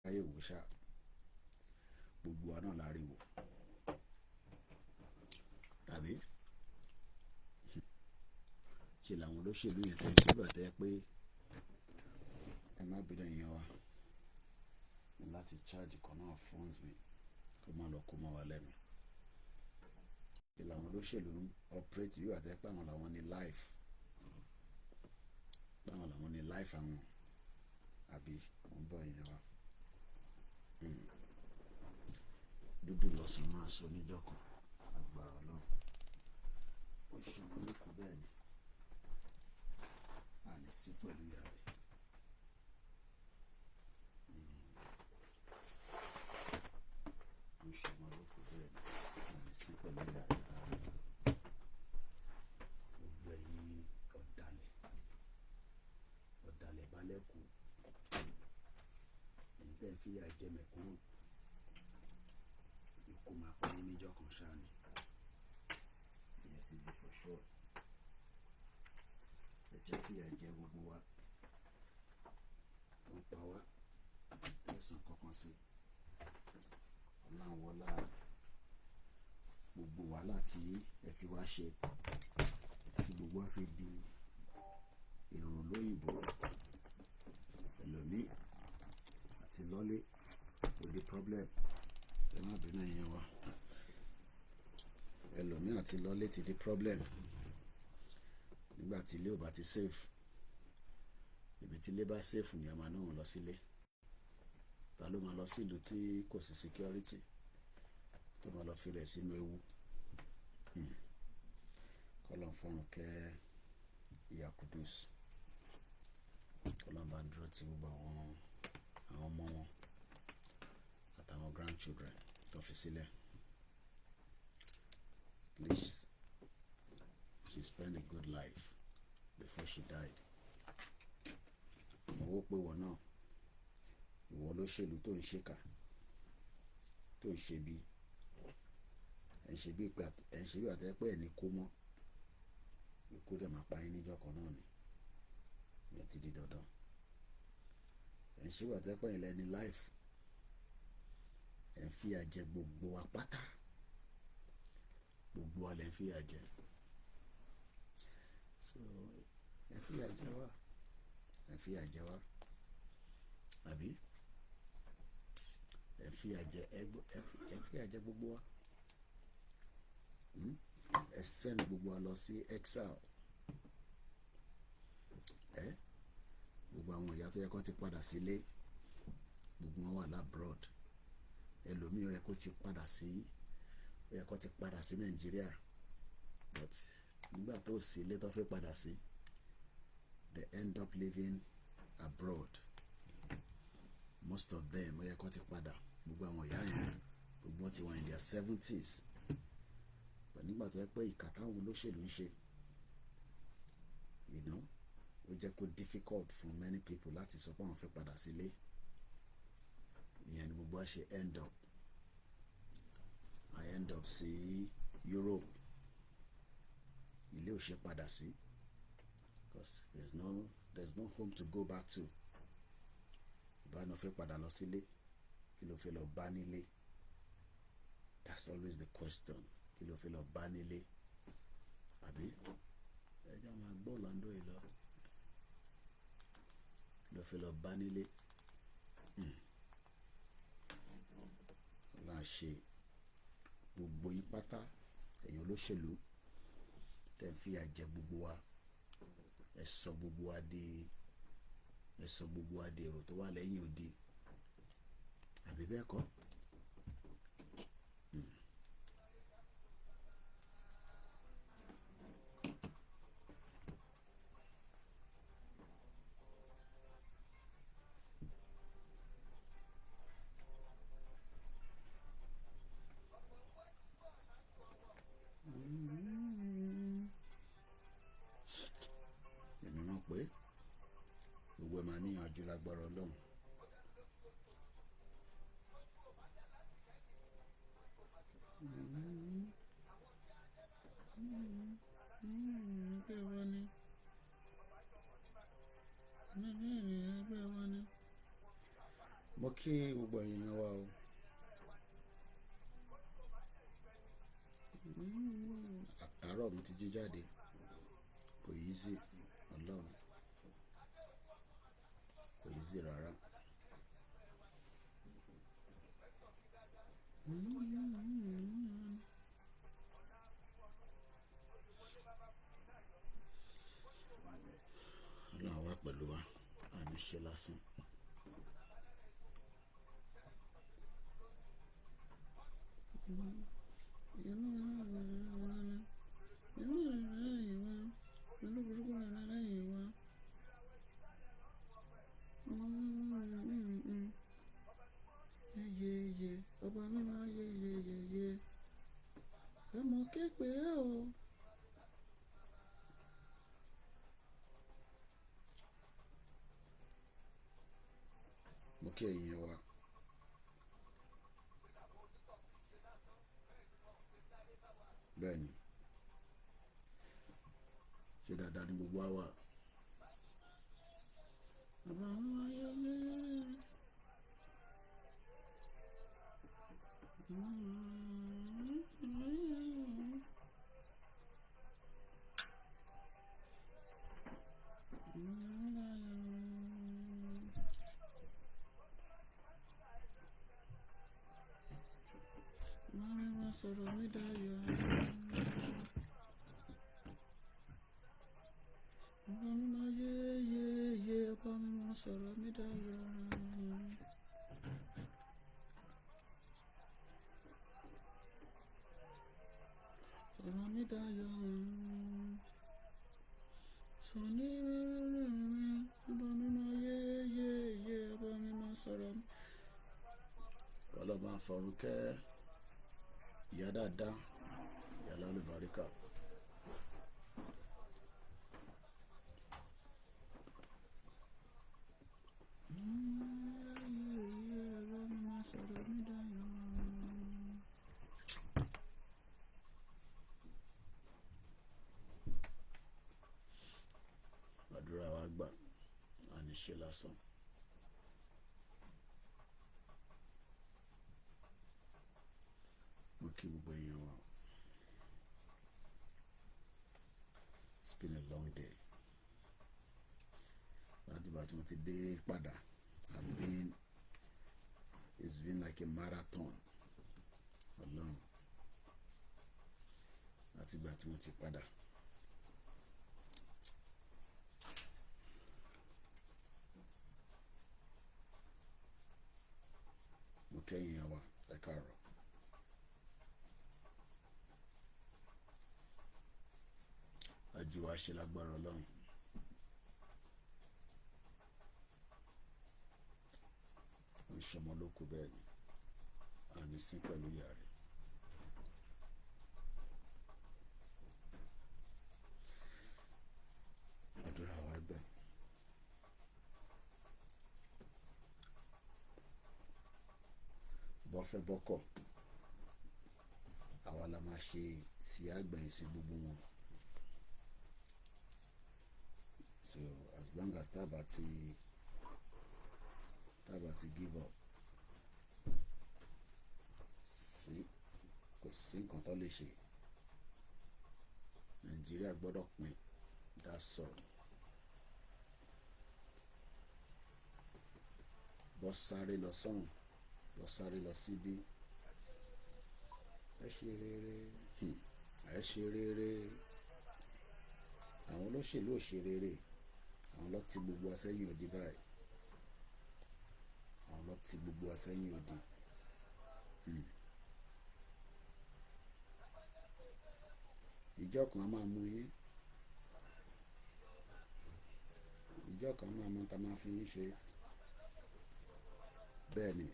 káyé wò ṣá, gbogbo wa náà láriwo tàbí ṣe làwọn olóṣèlú yẹn tẹ́ sígbà tẹ́ pé ẹ má bínú èèyàn wa ní láti charge kan náà phones mi kó má lọ kó mọ́ wa lẹ́nu. Ṣe làwọn olóṣèlú ń operate bí wà tẹ́ pé àwọn làwọn ní life, báwọn làwọn ní life àwọn àbí wọ́n bọ̀ èèyàn wa. Dúdú lọ́sàn máa sọ níjọ́ kan agbára Ọlọ́run ó ṣe wọn lókun bẹ́ẹ̀ ni a lè sí pẹ̀lú ìyá rẹ̀. Ó ṣe wọn lókun bẹ́ẹ̀ ni a lè sí pẹ̀lú ìyá rẹ̀. Gbogbo ẹ̀yin ọ̀dàlẹ̀ balẹ̀ kù ẹ̀yin tẹ́ ń fìyà jẹ mẹ̀kúnnù, ikú máa pa yín níjọ́ kan ṣáà ni ìyẹn ti di for sure. Ẹ ti fìyà jẹ gbogbo wa, wọ́n pa wá tẹ̀sán kankan sí ọlọ́run wọlá gbogbo wàhálà tí ẹ fi wá ṣe tí gbogbo wa fi di èrò lóyìnbó ẹlòmíì àti lọ́lé kò di problem. Ẹ má bínú yẹn wa, ẹlòmíì àti lọ́lé ti di problem nígbà tí ilé ò bá ti safe. Ibi tí ilé bá safe ni ọmọ náà lọ sílé. Ta ló máa lọ sí ìlú tí kò sí security tó máa lọ fi rẹ̀ sínú ewu? Kọ́lọ́n fọ́run kẹ́ ìyá Kudus, kọ́lọ́n bá ń dúró ti gbogbo àwọn ọmọ wọn àtàwọn grandchildren tó fi sílẹ̀. At least she spent a good life before she died. Mo wò pé wọ́n náà, ìwọ olóṣèlú tó ń ṣèkà, tó ń ṣe bí àtẹ́pẹ́ ẹ̀ ní kó mọ́, ikú dẹ̀ máa pa yín níjọ́ kan náà ni, ìyẹn ti di dandan. Ẹ̀ ń ṣe bí àtẹ́pẹ́ yẹn lẹ́ni life, ẹ̀ ń fìyà jẹ gbogbo wa pátá, gbogbo wa lẹ̀ ń fìyà jẹ. So ẹ̀ ń fìyà jẹ wá, ẹ̀ ń fìyà jẹ wá àbí ẹ̀ ń fìyà jẹ gbogbo wa. Ẹ send gbogbo wa lọ sí exile. Gbogbo àwọn ìyá tó yẹ kó ti padà sílé, gbogbo wọn wà labroad. Ẹlòmíì ó yẹ kó ti padà sí Nàìjíríà, but nígbà tó sí ilé tó fẹ́ padà sí, they end up living abroad. Most of them ó yẹ kó ti padà, gbogbo àwọn ìyá yẹn gbogbo ti wà in their 70s. Nígbà tó yẹ pé ìkà táwọn olóṣèlú ń ṣe, ó jẹ́ kó difficult for many people láti sọ pé àwọn fẹ́ padà sílé. Ìyẹn ni gbogbo wa ṣe end up sí Europe. Ilé ò ṣe padà sí because there's no home to go back to. Ìbáná fẹ́ padà lọ sílé, kí ló fẹ́ lọ bá nílé? That's always the question. Kí ló fẹ́ lọ bá nílé? Àbí ẹjọ́ máa gbọ́ Orlando yìí lọ. Kí ló fẹ́ lọ bá nílé? Ọlọ́run ṣe gbogbo yín pátá, ẹ̀yin olóṣèlú tẹ́ ń fìyà jẹ gbogbo wa, ẹ sọ gbogbo wa di èrò tó wà lẹ́yìn odi, àbí bẹ́ẹ̀ kọ́? Èmi mọ̀ pé gbogbo ẹ̀ máa níyànjú lágbára Ọlọ́run. Mo mo kí gbogbo èèyàn wa o. Àtàárọ̀ mi ti jí jáde kò yí sí Ọlọ́run, kò yí sí rárá. Ọlọ́run wà pẹ̀lú wa, àmì ṣe lásán. Ọba mímọ́ yeye ọmọ képe o. Mo kí ẹ̀yin wa. Bẹ́ẹ̀ni, ṣe dáadáa ní gbogbo wa. Ọba mímọ́ yeye. Sọ̀rọ̀ mi dayọ̀. Ọba mímọ́ yeye ọba mímọ́ sọ̀rọ̀ mi dayọ̀. Sọ̀rọ̀ mi dayọ̀. Sọ̀ní ọba mímọ́ yeye ọba mímọ́ sọ̀rọ̀ mi. Kọ́lọ́ máa fọ̀rùn kẹ́ ìyá dáadáa, ìyá lálùbáríkà. Àdúrà wa gbà, àní ṣe lásán. Mo kí gbogbo èèyàn wa. It's been a long day. Láti ìgbà tí mo ti dé padà, it's been like a marathon. Ọlọ́run, láti ìgbà tí mo ti padà. Mo kí ẹ̀yin wa, ẹ káàárọ̀. Àjò wa ṣe lágbára Ọlọ́run. Ó ń ṣọmọ lóko bẹ́ẹ̀ ni, àní sí pẹ̀lú ìyá rẹ̀. Àdúrà wa gbà. Bọ́fẹ́ bọ́kọ̀, àwa la máa ṣe sí àgbẹ̀yìn sí gbogbo wọn. So as long as tábà ti give up, kò sí nǹkan tó lè ṣe. Nàìjíríà gbọ́dọ̀ pín, that's all. Bọ́ sáré lọ sọ́hùn, bọ́ sáré lọ síbí. Ẹ ṣe rere, ẹ ṣe rere. Àwọn olóṣèlú ò ṣe rere. Àwọn ló ti gbogbo wa sẹ́yìn òdì báyìí. Àwọn ló ti gbogbo wa sẹ́yìn òdì. Ìjọ kan a máa mú yín. Ìjọ kan a máa mú ta máa fi yín ṣe. Bẹ́ẹ̀ ni.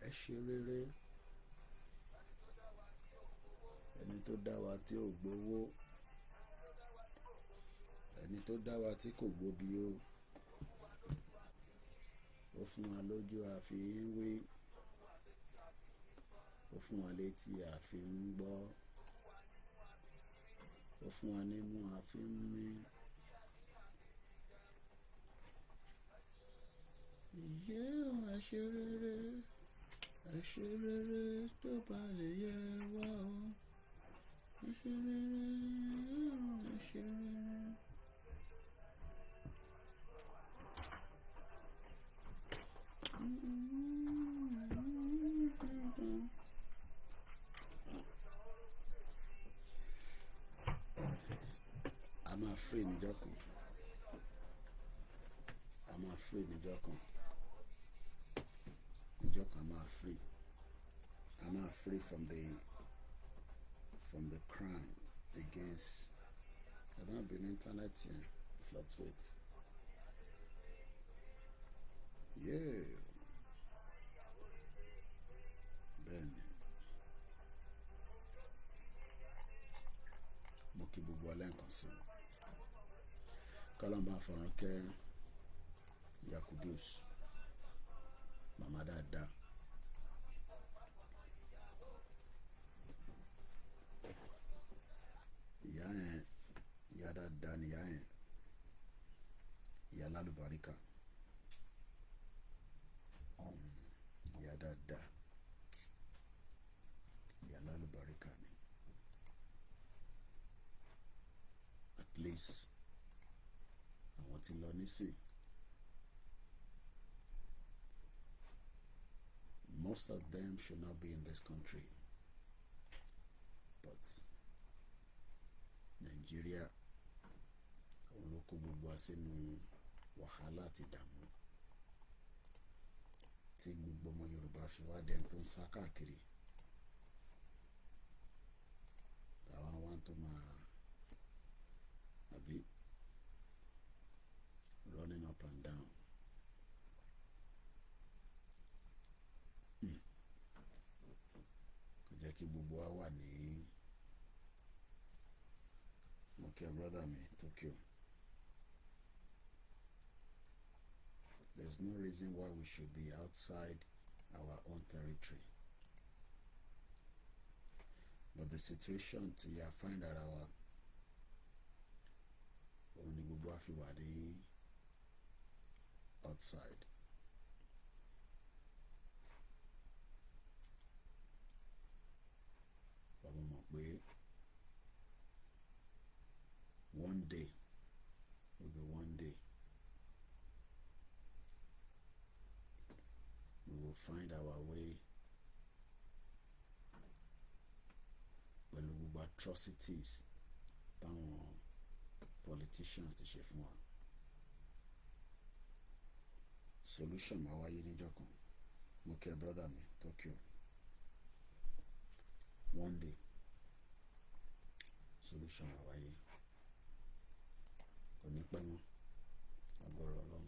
Ẹ ṣe rere. Ẹni tó dá wa tí ò gbowó. Ẹni tó dá wa tí kò gbóbi o. Ó fún wa lójú àfi ń wí. Ó fún wa létí àfi ń gbọ́. Ó fún wa nímú àfi ń mí. ẹ ṣe rere, ẹ ṣe rere tó bá lè yẹ wá o. Ẹ ṣe rere, ẹ ṣe rere. A máa free níjọ́ kan. A máa free níjọ́ kan. Níjọ́ kan a máa free. A máa free from the crime against. I don't have an internet here. Fluctuate. Yeah. Bẹ́ẹ̀ni. Mo kí gbogbo ọlẹ́ǹkan sí i. Kọ́lọ́mbà fọ̀rọ̀ kẹ́ Yakudus. Màmá dáadáa. Ìyá yẹn, ìyá dáadáa ni ìyá yẹn. Ìyá lálùbáríkà. Ìyá dáadáa. Ìyá lálùbáríkà ni. At least àwọn tí lọ nísìn. Most of them should not be in this country. But Nigeria, òun ló kó gbogbo wa sínú wàhálà àti ìdààmú. Tí gbogbo ọmọ Yorùbá fi wá dẹni tó ń sá káàkiri. Táwa wá tó máa àbí running up and down. Kò jẹ́ kí gbogbo wa wà ní okay, brother mi Tokyo. There's no reason why we should be outside our own territory. But the situation tí a find ara wa òun ni gbogbo wa fi wà ní outside. Bàbá mọ̀ pé one day will be one day. We will find our way pẹ̀lú gbogbo atrocities táwọn politicians ti ṣe fún wa. Solution máa wáyé níjọ́ kan. Mo kí ẹ brother mi Tokyo. One day solution máa wáyé. Kò ní pẹ́ mọ́. Agbára Ọlọ́run.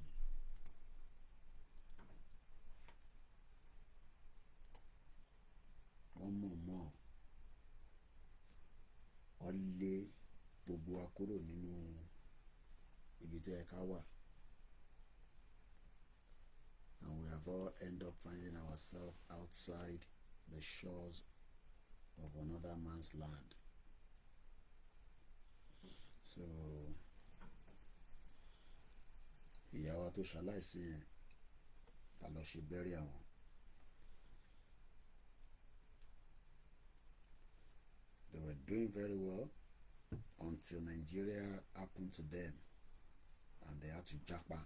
Wọ́n mọ̀ wọ́n lé gbogbo wa kúrò nínú ibi tí ẹ ká wà. And we have all end up finding ourselves outside the shores of another man's land. So ìyá wa tó ṣaláìsí yẹn ta lọ ṣe bẹ́rí àwọn. They were doing very well until Nigeria happened to them and they had to japa,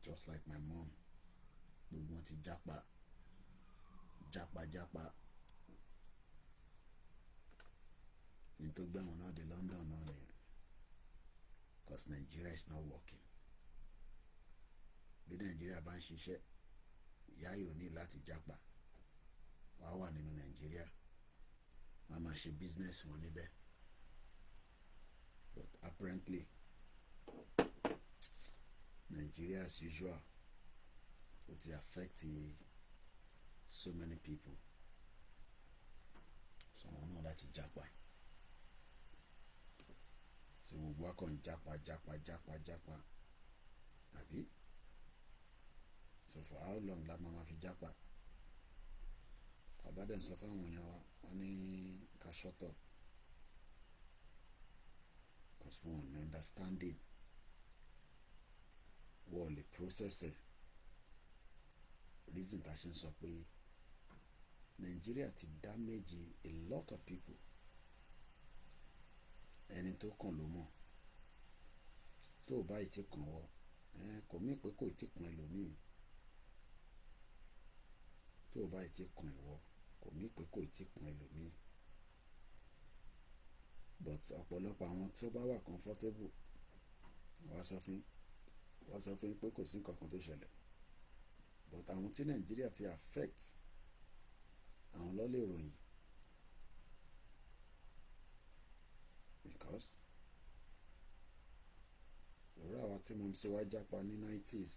just like my mom. Gbogbo wọn ti japa. Ní tó gbé àwọn náà dé London náà nìyẹn. Because Nigeria is not working. Bí Nigeria bá ń ṣiṣẹ́, ìyá yóò ní láti japa. Wàá wà nínú Nigeria. Wọ́n máa ṣe business wọn níbẹ̀. But apparently Nigeria as usual it affect so many people. So wọ́n náà láti japa. So gbogbo akọ̀ ń japa. Àbí? So for how long la máa fi japa? Àbádẹ́ ń sọ fún àwọn èèyàn wa wọ́n ní ká shut up. Because we want understanding. Wọ́n lè process ẹ̀. reason tá a ṣe ń sọ pé Nàìjíríà ti damage a lot of people. Ẹni tó kàn ló mọ̀. Tó o bá ti kàn wọ́ kò mí pé kò tí kàn ẹlòmíì. Tó o bá ti kàn ìwọ kò mí pé kò tí kàn ẹlòmíì. But ọ̀pọ̀lọpọ̀ àwọn tó bá wà comfortable wá sọ fún pé kò sí nǹkan kan tó ṣẹlẹ̀. But àwọn tí Nàìjíríà ti affect àwọn ló lè ròyìn. Because òwúrọ̀ àwa tí mo ń ṣe wá jápa ní 90s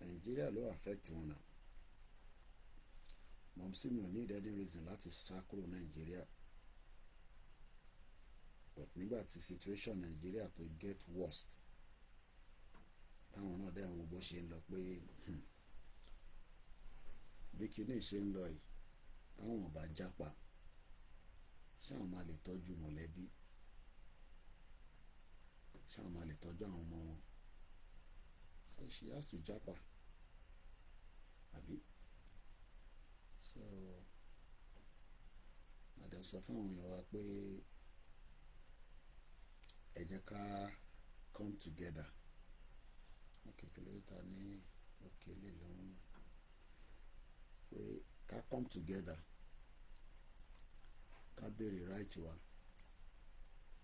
Nàìjíríà ló affect wọn náà. Mom sí mi ò ní any reason láti sá kúrò Nàìjíríà. But nígbà tí situation Nàìjíríà tó get worst táwọn náà dẹ̀ ń wo bó ṣe ń lọ pé bí kinní ṣe ń lọ yìí táwọn ò bá jápa ṣáwọn máa lè tọ́jú mọ̀lẹ́bí, ṣáwọn máa lè tọ́jú àwọn ọmọ wọn. So she has to japa àbí. So àdẹ sọ fún àwọn èèyàn wa pé ẹ jẹ́ ká come together. Kékeré ta ní òkèlè lọ́rùn pé ká come together ká béèrè right wa.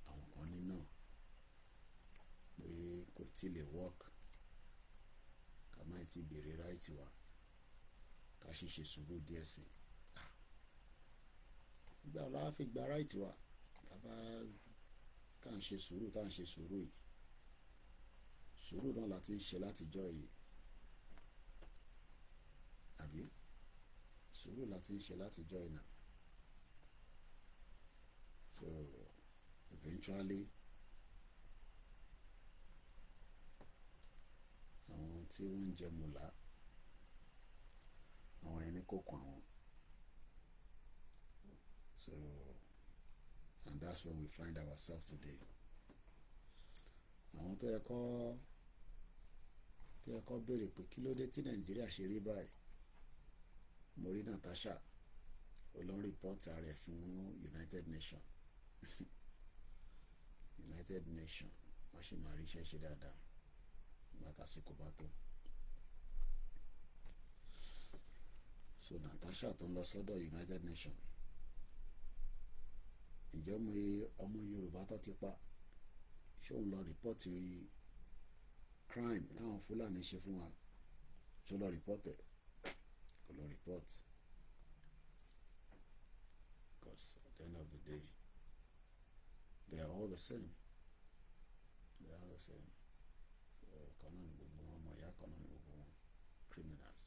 Àwọn kan ní náà pé kò tí lè work ká má ti béèrè right wa ká sì ṣe sùúrù díẹ̀ sí i. Ìgbà wo la fi gba right wa tá à ń ṣe sùúrù yìí. Sùúrù náà láti ń ṣe látijọ́ yìí àbí sùúrù láti ń ṣe látijọ́ yìí náà. So eventually àwọn tí wọ́n ń jẹ mùlá àwọn ẹni kò kàn wọ́n. So and that's where we find ourselves today. Àwọn tó yẹ kó béèrè pé kí ló dé tí Nàìjíríà ṣe rí báyìí. Mo rí Natasha olóń rìpọ́tì ààrẹ fún United Nations. United Nations wọ́n sì máa rí iṣẹ́ ṣe dáadáa nígbà tásìkò bá tó. So Natasha tó ń lọ sọ́dọ̀ United Nations. Ǹjẹ́ mo ọmọ Yorùbá tó ti pa ṣé òun lọ rìpọ́tì crime táwọn Fúlàní ṣe fún wa ṣé ó lọ rìpọ́tì kò lọ rìpọ́tì. Because at the end of the day they are all the same. They are all the same. So kan náà ni gbogbo wọn ọmọ ìyá kan náà ni gbogbo wọn criminals.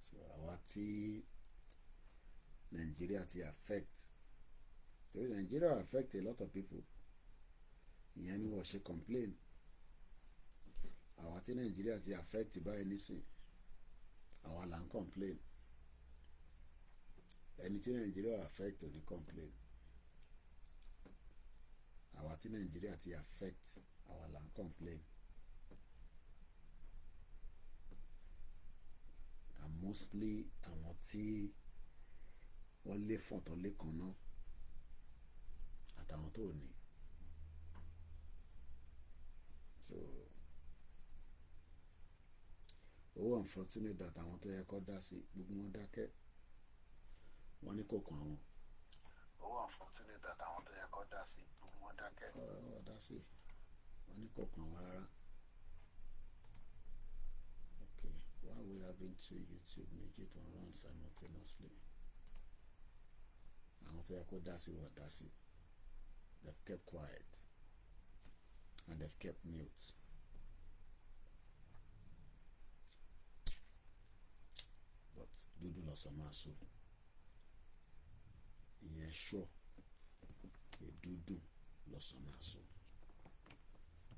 So àwa tí Nigeria ti affect torí Nigeria affect a lot of people. Ìyẹn ni wọ́n ṣe complain. Àwa tí Nigeria ti affect báyìí nísìn àwa là ń complain. Ẹni tí Nigeria affect ò ní complain. Àwa tí Nigeria ti affect àwa là ń complain. And mostly àwọn tí wọ́n lé fọ̀tọ̀ lé kan náà àtàwọn tó ní. So owó unfortunate that àwọn tó yẹ kó dá sí gbogbo wọn dákẹ́ wọ́n ní kò kàn àwọn. Owó unfortunate that àwọn tó yẹ kó dá sí gbogbo wọn dákẹ́ dá sí wọ́n ní kò kàn àwọn rárá. Okay, why are we having two YouTube méjì tó ń run simultaneously? Àwọn tó yẹ kó dá sí wọ́n dá sí. They've kept quiet and they've kept mute. But dúdú lọ̀sán máa so. Ìyẹn sure pé dúdú lọ̀sán máa so.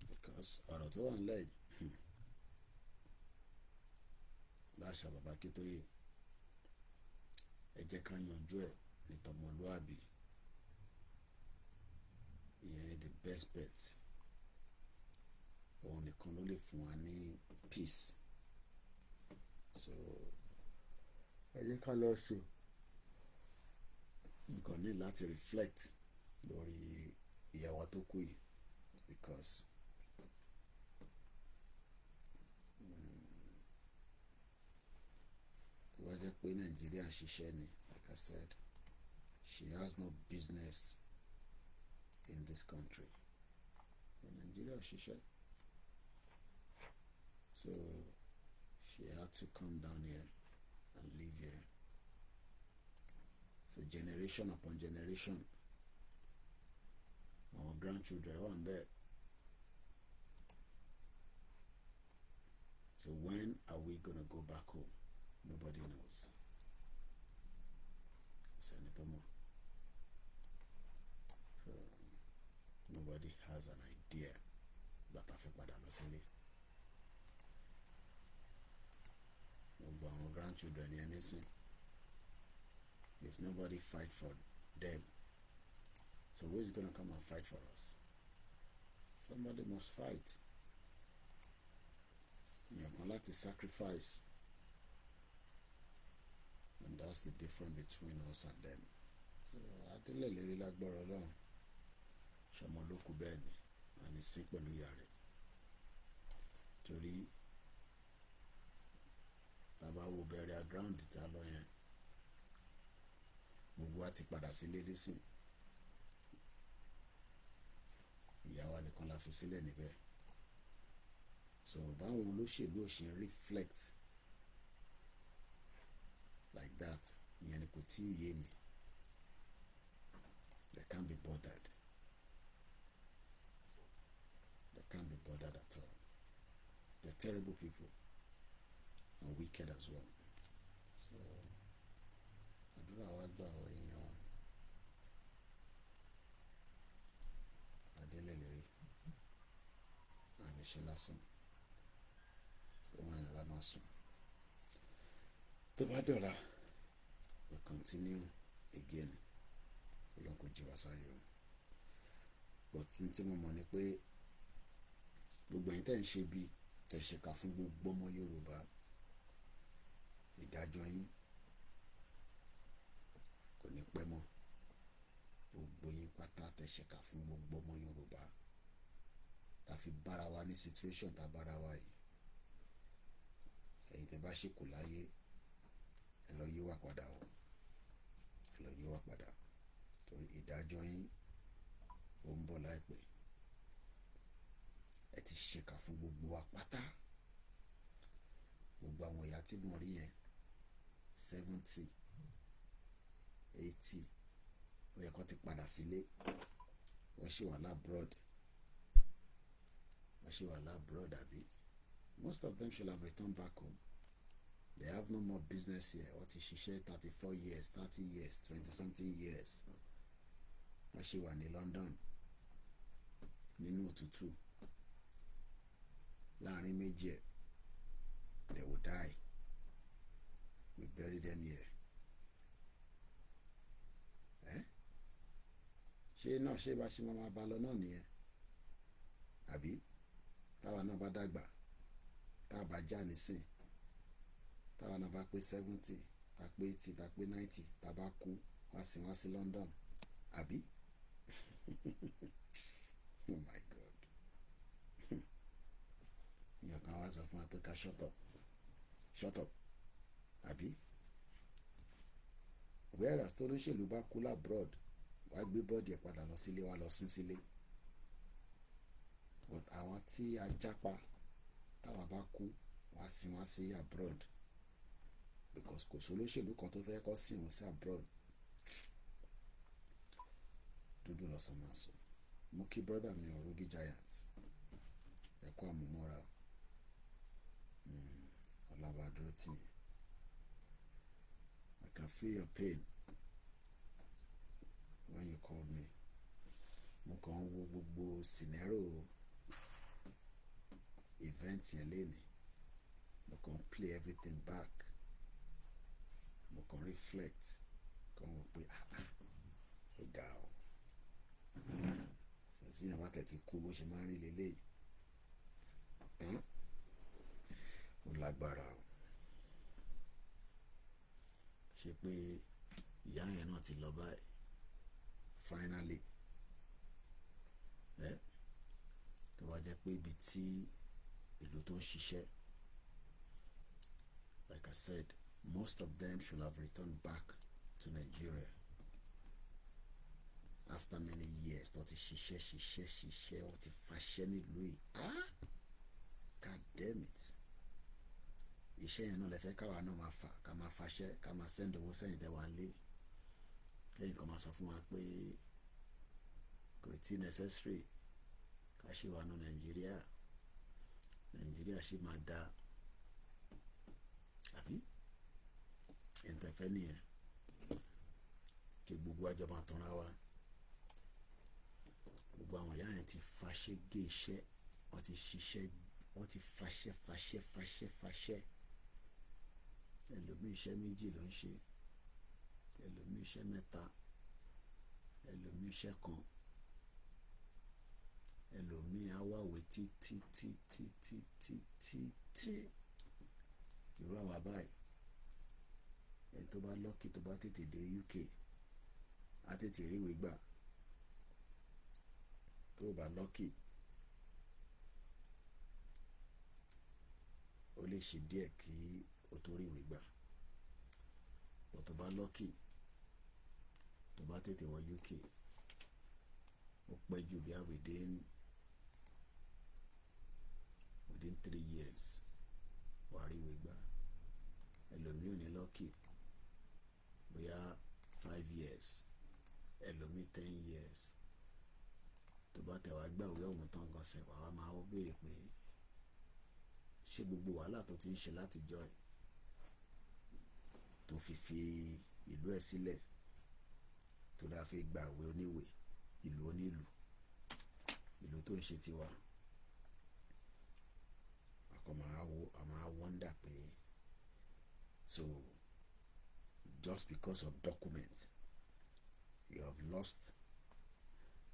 Because ọ̀rọ̀ tó wà nílẹ̀ yìí bá àṣà bàbá Akíntóyè ẹ jẹ́ ká yanjú ẹ̀ ní tọmọlúàbí. Ìyẹn ni the best bet. Òun nìkan ló lè fún wa ní peace so ẹ jẹ́ ká lọ sùn nǹkan ní láti reflect lórí ìyàwó tó kú yìí because tó bá jẹ́ pé Nàìjíríà ń ṣiṣẹ́ ni like I said she has no business in this country but Nigeria ṣiṣẹ́ so she had to come down here and live here so generation upon generation our grandchildren wà ń bẹ̀ so when are we gonna go back home nobody knows sẹ́ni tó mọ̀. Nobody has an idea that a fẹ́ padà lọ sílé. Gbogbo àwọn grandchildren yẹn nísìn. If nobody fight for them, so who is gonna come and fight for us? Somebody must fight. Èèyàn kan láti sacrifice. And that's the difference between us and them. So adélẹ̀ lérí lágbára Ọlọ́run. Ṣọmọ ló kú bẹ́ẹ̀ ni àní sí pẹ̀lú ìyá rẹ̀ torí tàbá wo bẹ̀rẹ̀ ground ta lọ yẹn gbogbo wa ti padà sílé nísìn ìyá wa nìkan la fi sílẹ̀ níbẹ̀ so báwọn olóṣèlú ò ṣe ń reflect like that ìyẹn ni kò tí ì yé mi they can't be bothered. Can't be bothered at all. They're terrible people and wicked as well. So, àdúrà wa gbà ọ èèyàn adélèlérí àníṣe lásán òun àyàn lá máa sùn. Tó bá dọ̀la we continue again. Ọlọ́run kò jí wa sáyé o. But tí mo mọ̀ ni pé gbogbo ẹ̀yin tẹ́ ń ṣe bí tẹ́ ṣèkà fún gbogbo ọmọ Yorùbá ìdájọ́ yín kò ní pẹ́ mọ́ gbogbo yín pátá tẹ́ ṣèkà fún gbogbo ọmọ Yorùbá tá fi bára wa ní situation tá bára wa yìí ẹ̀yin tẹ́ bá ṣèkù láyé ẹ lọ yíwà padà o ẹ lọ yíwà padà torí ìdájọ́ yín ó ń bọ̀ láìpẹ́ ẹ ti ṣèkà fún gbogbo wa pátá gbogbo àwọn ìyá tí mo rí yẹn 70 80 ó yẹ kó ti padà sílé wọ́n ṣì wà labroad àbí most of them should have returned back home they have no more business here wọ́n ti ṣiṣẹ́ 34 years 30 years 20 something years wọ́n ṣì wà ní London nínú òtútù láàrin méjì ẹ̀ they will die we bury them here ṣé bá ṣe máa bá lọ náà nìyẹn àbí táwa náà bá dàgbà táwa bá já nísìn táwa náà bá pé 70 tá pé 80 tá pé 90 tá bá kú wá sí London àbí oh my God ìyàn kan wá sọ fún wa pé ká shut up àbí whereas tó lóṣèlú bá kú labroad wá gbé bọ́ọ̀dì ẹ̀ padà lọ sílé wa lọ sín sílé but àwọn tí a jápa táwa bá kú wá sí abroad because kò sólóṣèlú kan tó fẹ́ kọ́ sí wọn sí abroad dúdú lọ́sàn máa sọ mo kí brother mi Orogi Giant ẹ̀kọ́ àmúmọ́ra ọlábàdúró tì yín I can feel your pain when you called me mo kàn ń wo gbogbo scenario event yẹn lénìí mo kàn ń play everything back mo kàn ń reflect kàn wọ́n pé ó ga ọ́ tí yàrá tẹ̀tí kú bó ṣe máa ń rí lélẹ́yìí ó lágbára o ṣe pé ìyá yẹn náà ti lọ báyìí finally tó bá jẹ́ pé ibi tí ìlú tó ń ṣiṣẹ́, like I said, most of them should have returned back to Nigeria after many years tó ti ṣiṣẹ́ wọ́n ti fàṣẹ nílùú yìí. God damn it. Iṣẹ́ yẹn náà lè fẹ́ káwa náà máa fàṣẹ ká máa send owó sẹ́yìn tẹ́ wà lé kẹ́yìn kan máa sọ fún wa pé kò tí necessary ká ṣe wà nù Nàìjíríà ṣì máa da àbí ìtẹ̀fẹ́ nìyẹn kí gbogbo àjọ máa tanra wa. Gbogbo àwọn ìyá yẹn ti fàṣẹ gé iṣẹ́, wọ́n ti ṣiṣẹ́, wọ́n ti fàṣẹ. Ẹlòmíì iṣẹ́ méjì ló ń ṣe, ẹlòmíì iṣẹ́ mẹ́ta, ẹlòmíì iṣẹ́ kan, ẹlòmíì awáwé títí irú àwa báyìí. Ẹni tó bá lọ́kì tó bá tètè dé UK á tètè ríwèé gbà. Tó bá lọ́kì ó lè ṣe díẹ̀ kí o tó ríwèé gbà. Tó bá lọ́kì tó bá tètè wọ UK ó pẹ́ jù bí within 3 years wàá ríwèé gbà. Ẹlòmíì ò ní lọ́kì bóyá 5 years, ẹlòmíì 10 years. Tó bá tẹ̀ wá gbàwé ọ̀hún tán gan sẹ̀ wá máa ó béèrè pé ṣé gbogbo wàhálà tó ti ń ṣe látijọ́ ẹ̀ tó fi ìlú ẹ̀ sílẹ̀ tó dáa fi gbàwé oníwèé ìlú onílù ìlú tó ń ṣe tiwa. Àmọ́ wonder pé so just because of documents you have lost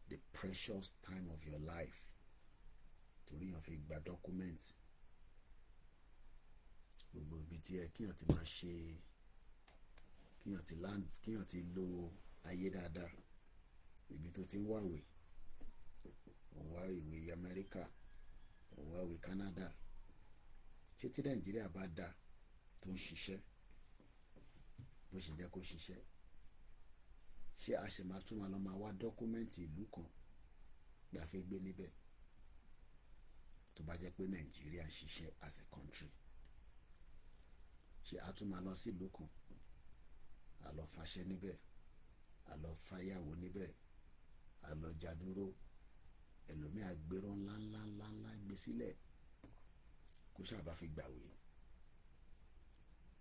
the precious time of your life torí yàn fi gba document. Gbogbo ibi tí ẹ kíyàn ti máa ṣe kíyàn ti lo ayé dáadáa, ibi tó ti ń wáwèé, òun wá ìwé Amẹ́ríkà, òun wá ìwé Canada. Ṣé tí Nàìjíríà bá dá tó ń ṣiṣẹ́ bó ṣe jẹ́ kó ṣiṣẹ́, ṣé a ṣe máa tún máa lọ máa wá dọ́kúmẹ́ǹtì ìlú kan gbà fẹ́ gbé níbẹ̀? Tó bá jẹ́ pé Nàìjíríà ń ṣiṣẹ́ as a country, ṣé a tún máa lọ sí ìlú kan a lọ fàṣẹ níbẹ̀, a lọ fàyàwó níbẹ̀, a lọ jádúró, ẹlòmíì àgbérò ńláńlá gbé sílẹ̀ kó ṣàbá fi gbàwé?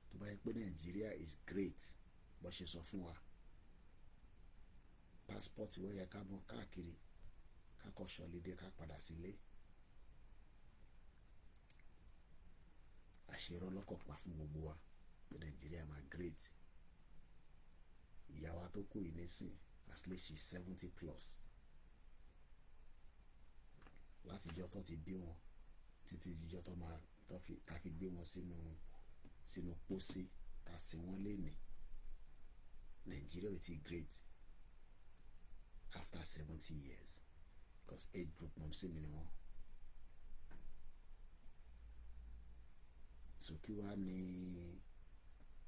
Tó bá yẹ pé Nàìjíríà is great bó ṣe sọ fún wa, passport wọ́n yẹ ká mọ káàkiri ká kọ́ ṣọlídé ká padà sílé. Àṣírọ́ lọ́kọ̀ pa fún gbogbo wa pé Nàìjíríà máa great. Ìyá wa tó kú yìí nísìn at least she's 70+. Látijọ́ tó ti bí wọn títí jíjọ́ tá fi gbé wọn sínú pósí tá sin wọ́n léni. Nàìjíríà ò ti great after 70 years because age group mọ̀ sí mi ni wọ́n. So kí wá ní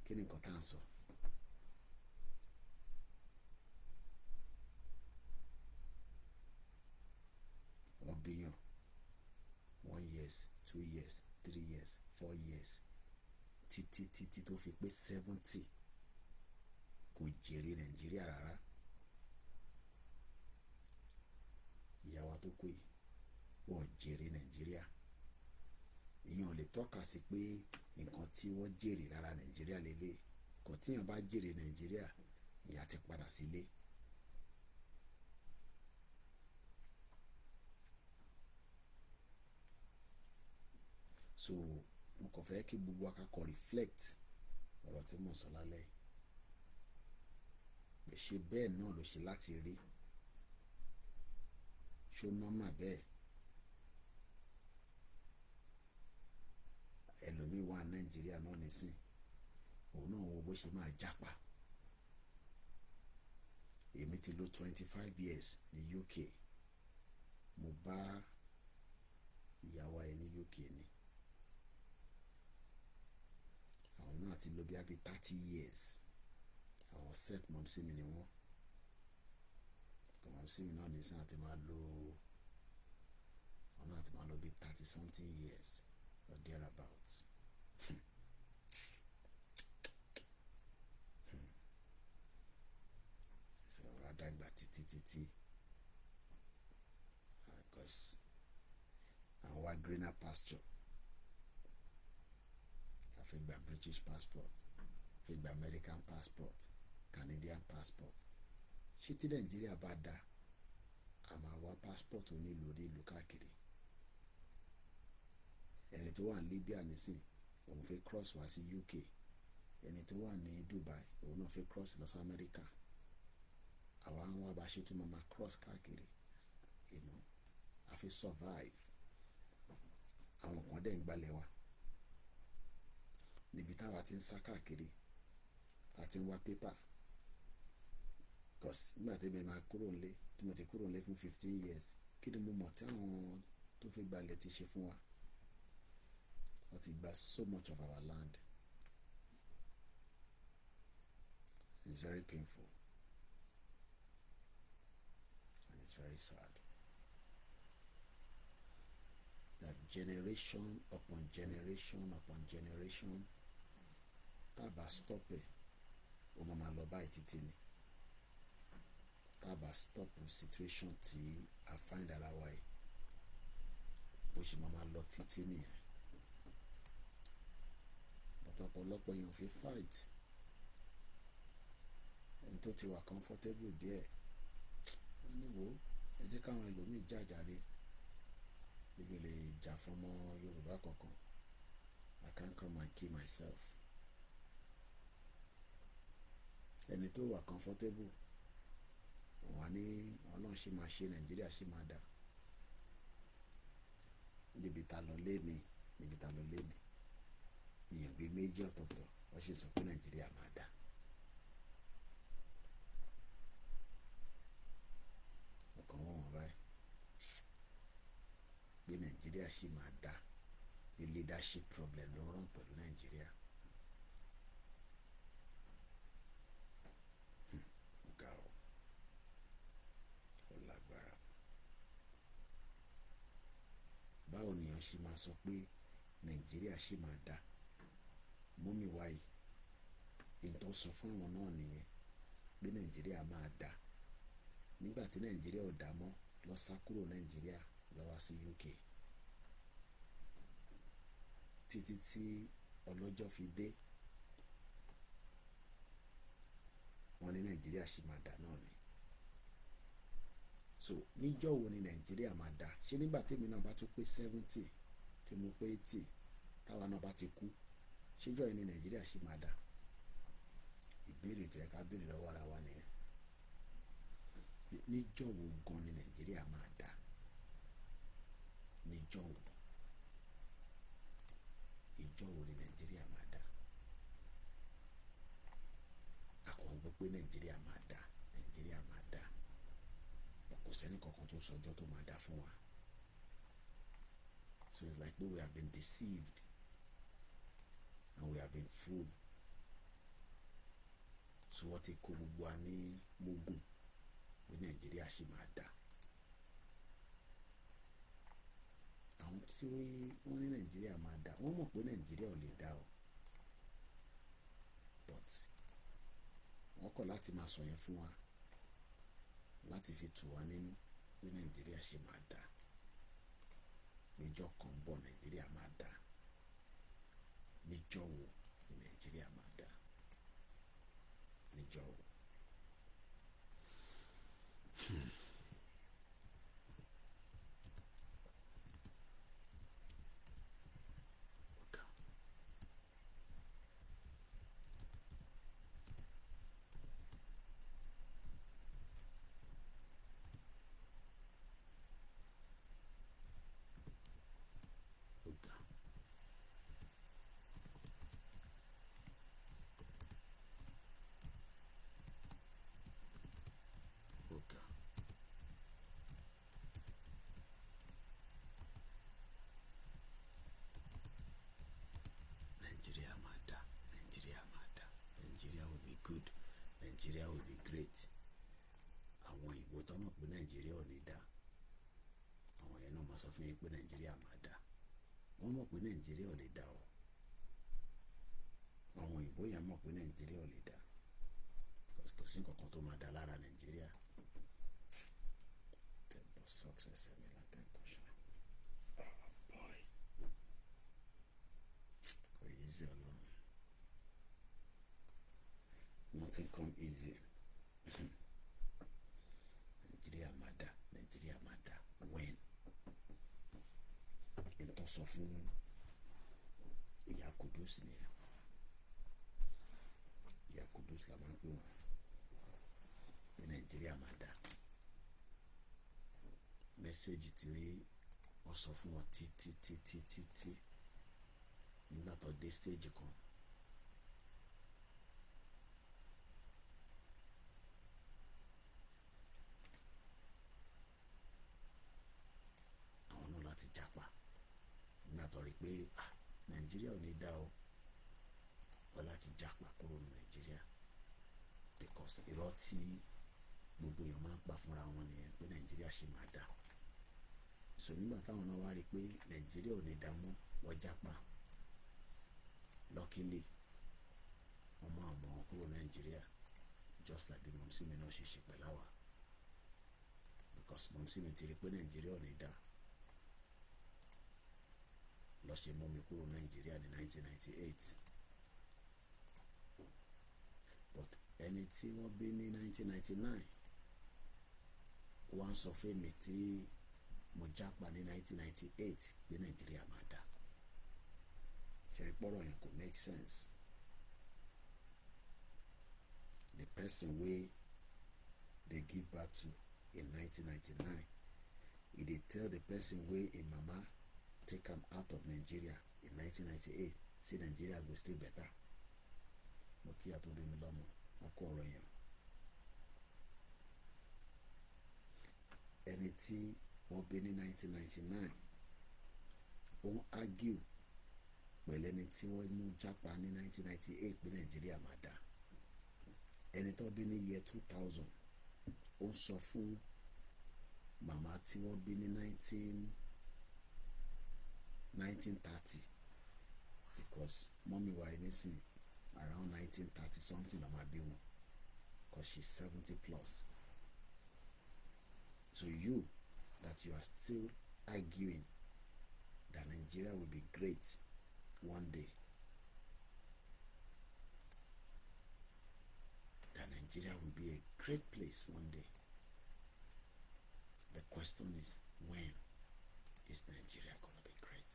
kí ni nǹkan tá à ń sọ? Wọ́n bíyàn 1 year, 2 years, 3 years, 4 years títí tó fi pé 70 kò jèrè Nàìjíríà rárá. Ìyá wa tó kú yìí wọ́n jèrè Nàìjíríà. Ìyẹn ò lè tọ́ka sí pé nǹkan tí wọ́n jèrè lára Nàìjíríà lélẹ̀. Nǹkan tí èèyàn bá jèrè Nàìjíríà ìyẹn á ti padà sílé. So mo kàn fẹ́ kí gbogbo akakọ̀ reflect ọ̀rọ̀ tí mo sọ lálẹ́ pé ṣe bẹ́ẹ̀ náà ló ṣe láti rí, ṣó nọ́mà bẹ́ẹ̀? Ẹlòmíì wà Nàìjíríà náà nísìn òun náà wo bó ṣe máa jápa. Èmi ti lò 25 years ní UK, mo bá ìyàwó ẹ̀ ní UK ni, àwọn náà ti lò bí i 30 years, àwọn set mọ̀mísí mi ni wọ́n, mọ̀mísí mi náà ní sàn àti máa lò, àwọn náà ti máa lò bí 30 something years or thereabouts. So adàgbà títí because àwọn wá greener pasture, a fẹ́ gba British passport, fẹ́ gba American passport, Canadian passport. Ṣé tí Nàìjíríà bá dá, a máa wá passport onílùú káàkiri. Ẹni tó wà ní Libya nísìn, òun fẹ́ cross wá sí UK. Ẹni tó wà ní Dubai, òun náà fẹ́ cross lọ sí America. Àwa ń wá bá ṣe tó máa cross káàkiri, you know, a fẹ́ survive. Àwọn kan dẹ̀ ń gbalẹ̀ wa níbi táwa ti ń sá káàkiri, ta ti ń wá pépà. Because nígbà tí mi máa kúrò nílé, tí mo ti kúrò nílé fún 15 years, kí ni mo mọ̀ tí àwọn tó fẹ́ gbalẹ̀ ti ṣe fún wa? Wọ́n ti gba so much of our land. It's very painful and it's very sad that generation upon generation upon generation, tá bá stop ẹ̀, ó máa lọ báyìí títí ni. Tá bá stop situation tí a find ara wa yìí, bó ṣe máa lọ títí nìyẹn. But ọ̀pọ̀lọpọ̀ èèyàn fi fight. Ẹni tó ti wà comfortable díẹ̀, wọ́n ní wo, ẹ jẹ́ káwọn ẹlòmíì jàjàre. Ibi lè jà fọmọ Yorùbá kankan. I can't come and kill myself. Ẹni tó wà comfortable, wọ́n á ní Ọlọ́run ṣì máa ṣe, Nàìjíríà ṣì máa dá. Níbi ta lọ lé mi, èèyàn bíi méjì ọ̀tọ̀ọ̀tọ̀ wọ́n sì sọ pé Nàìjíríà máa dá. Ọkàn wọn wọ̀n báyìí pé Nàìjíríà ṣì máa dá, pé leadership problem ló rán pẹ̀lú Nàìjíríà. Ọ̀gá o, ó lágbára. Báwo nìyẹn ṣe máa sọ pé Nàìjíríà ṣì máa dá? Mọ́mì wáyé, ìtàn sọ fún àwọn náà nìyẹn pé Nàìjíríà máa dá. Nígbà tí Nàìjíríà ò dá mọ́, lọ sá kúrò Nàìjíríà lọ wá sí UK. Títí tí ọlọ́jọ́ fi dé, wọ́n ní Nàìjíríà ṣì máa dá náà ni. So níjọ́ wo ni Nàìjíríà máa dá? Ṣé nígbà tèmi náà bá tún pé 70, tí mo pé 80, táwa náà bá ti kú, ṣéjọ́ yìí ni Nàìjíríà ṣì máa dá? Ìbéèrè tó yẹ ká béèrè lọ́wọ́ ara wa nìyẹn. Níjọ́ wo gan ni Nàìjíríà máa dá? Níjọ́ wo? Ìjọ́ wo ni Nàìjíríà máa dá? A kò ń gbọ́ pé Nàìjíríà máa dá, Nàìjíríà máa dá. Kò sẹ́ni kankan tó sọ ọjọ́ tó máa dá fún wa. So it's like we have been deceived and we have been fooled. So wọ́n ti kó gbogbo wa ní mógùn pé Nàìjíríà ṣì máa dá. Àwọn tí wọ́n ní Nàìjíríà máa dá, wọ́n mọ̀ pé Nàìjíríà ò lè dá o, but wọ́n kọ̀ láti máa sọ yẹn fún wa, láti fi tù wá nínú pé Nàìjíríà ṣì máa dá. Níjọ́ kan bọ̀ Nàìjíríà máa dá. Níjọ́ wo ni Nàìjíríà máa dá? Níjọ́ wo? Nàìjíríà ò ní dá, àwọn yẹn náà máa sọ fún yín pé Nàìjíríà máa dá. Wọ́n mọ̀ pé Nàìjíríà ò lè dá o. Àwọn òyìnbó yẹn mọ̀ pé Nàìjíríà ò lè dá, kò sí nǹkan kan tó máa dá lára Nàìjíríà. Tẹ̀bọ̀ success ẹ̀mí látẹ̀kọ̀ ṣá. Oh boy, kò easy ọlọ́run. Nothing come easy. Nàìjíríà máa dá, Nàìjíríà máa dá. When? Ìtọ́ sọ fún ìyá Kudus nìyẹn. Ìyá Kudus la máa ń pè wọ́n pé Nàìjíríà máa dá. Mẹ́sẹ̀gì tí wọ́n sọ fún wọn títí nígbà tó dé stage kan. Àwọn náà láti jápa nígbà tó rí pé Nàìjíríà ò ní dá o, wọ́n láti jápa kúrò ní Nàìjíríà, because irọ́ tí gbogbo èèyàn máa ń pa fúnra wọn nìyẹn pé Nàìjíríà ṣì máa dá. So nígbà táwọn náà wá rí pé Nàìjíríà ò ní dá mọ́, wọ́n jápa. Luckily wọ́n mú àwọn ọmọ kúrò Nàìjíríà, just like bí mọ̀mísí mi náà ṣe ṣe pẹ̀lú àwa, because mọ̀mísí mi ti rí pé Nàìjíríà ò ní dá, lọ ṣe mú mi kúrò Nàìjíríà ní 1998. But ẹni tí wọ́n bí ní 1999 wọ́n sọ fún mi tí mo jápa ní 1998 pé Nàìjíríà máa dá. Ṣẹ̀rí pọ́rọ̀ yẹn kò make sense. The person wey they give birth to in 1999, e dey tell the person wey im mama take am out of Nigeria in 1998 say Nigeria go still better. Mo kí àtò bí mi lọ́mọ akọ ọ̀rọ̀ yẹn. Ẹni tí wọ́n bí ní 1999 ó ń argue pẹ̀lú ẹni tí wọ́n mú jápa ní 1998 pé Nàìjíríà máa dá. Ẹni tó bí ní year 2000 ó ń sọ fún màmá tí wọ́n bí ní 1930, because mọ́mí wa nísìn around 1930 something ló máa bí wọn, because she's 70 plus. So you that you are still arguing that Nigeria will be great one day, that Nigeria will be a great place one day. The question is, when is Nigeria going to be great?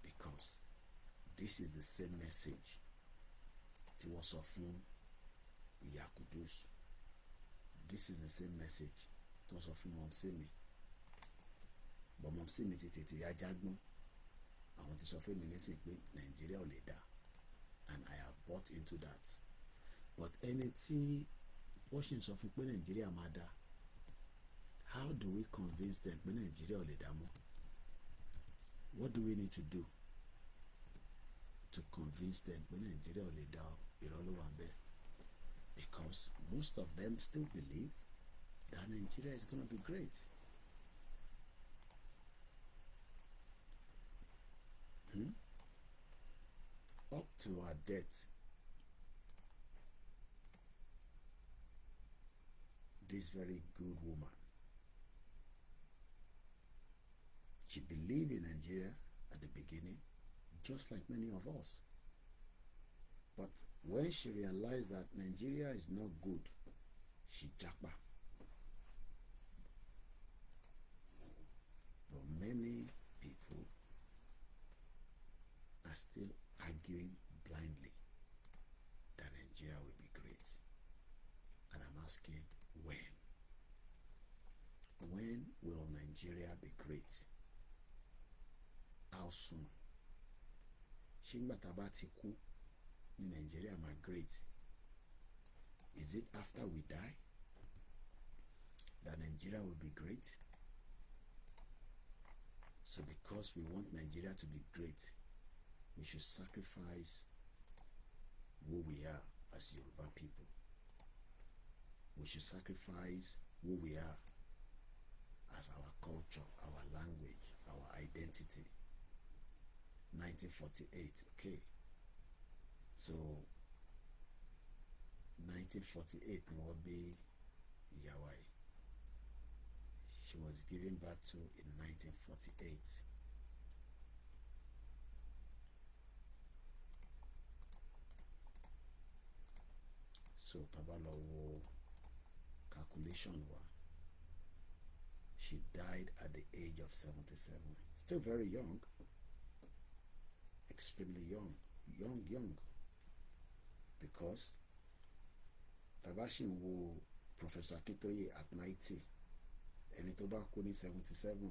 Because this is the same message tí wọ́n sọ fún ìyá Kudus. This is the same message tí wọ́n sọ fún mọ̀mísí mi. But mọ̀mísí mi ti tètè yá jágbọ́n. Àwọn ti sọ fún mi nísìnyí pé Nàìjíríà ò lè dá, and I have bought into that. But ẹni tí wọ́n ṣì ń sọ fún pé Nàìjíríà máa dá, how do we convince them pé Nàìjíríà ò lè dá mọ́? What do we need to do to convince them pé Nàìjíríà ò lè dá o? Irọ́ ló wà ń bẹ̀. Because most of them still believe that Nigeria is going to be great. Up to our death, this very good woman, she believed in Nigeria at the beginning, just like many of us. But when she realized that Nigeria is not good, she japa. But many people are still arguing blindly that Nigeria will be great. And I'm asking, when? When will Nigeria be great? How soon? Ṣé ńgbà tá bá ti kú ní Nigeria máa great? Is it after we die that Nigeria will be great? So because we want Nigeria to be great, we should sacrifice who we are as Yoruba people. We should sacrifice who we are as our culture, our language, our identity. 1948, okay. So 1948 ni wọ́n bí ìyàwó yìí. She was given birth to in 1948. So tabala wo calculation wa. She died at the age of 77. Still very young. Extremely young. Young. Because Tabashin wo Professor Akintoye at 90. Ẹni tó bá kú ní 77.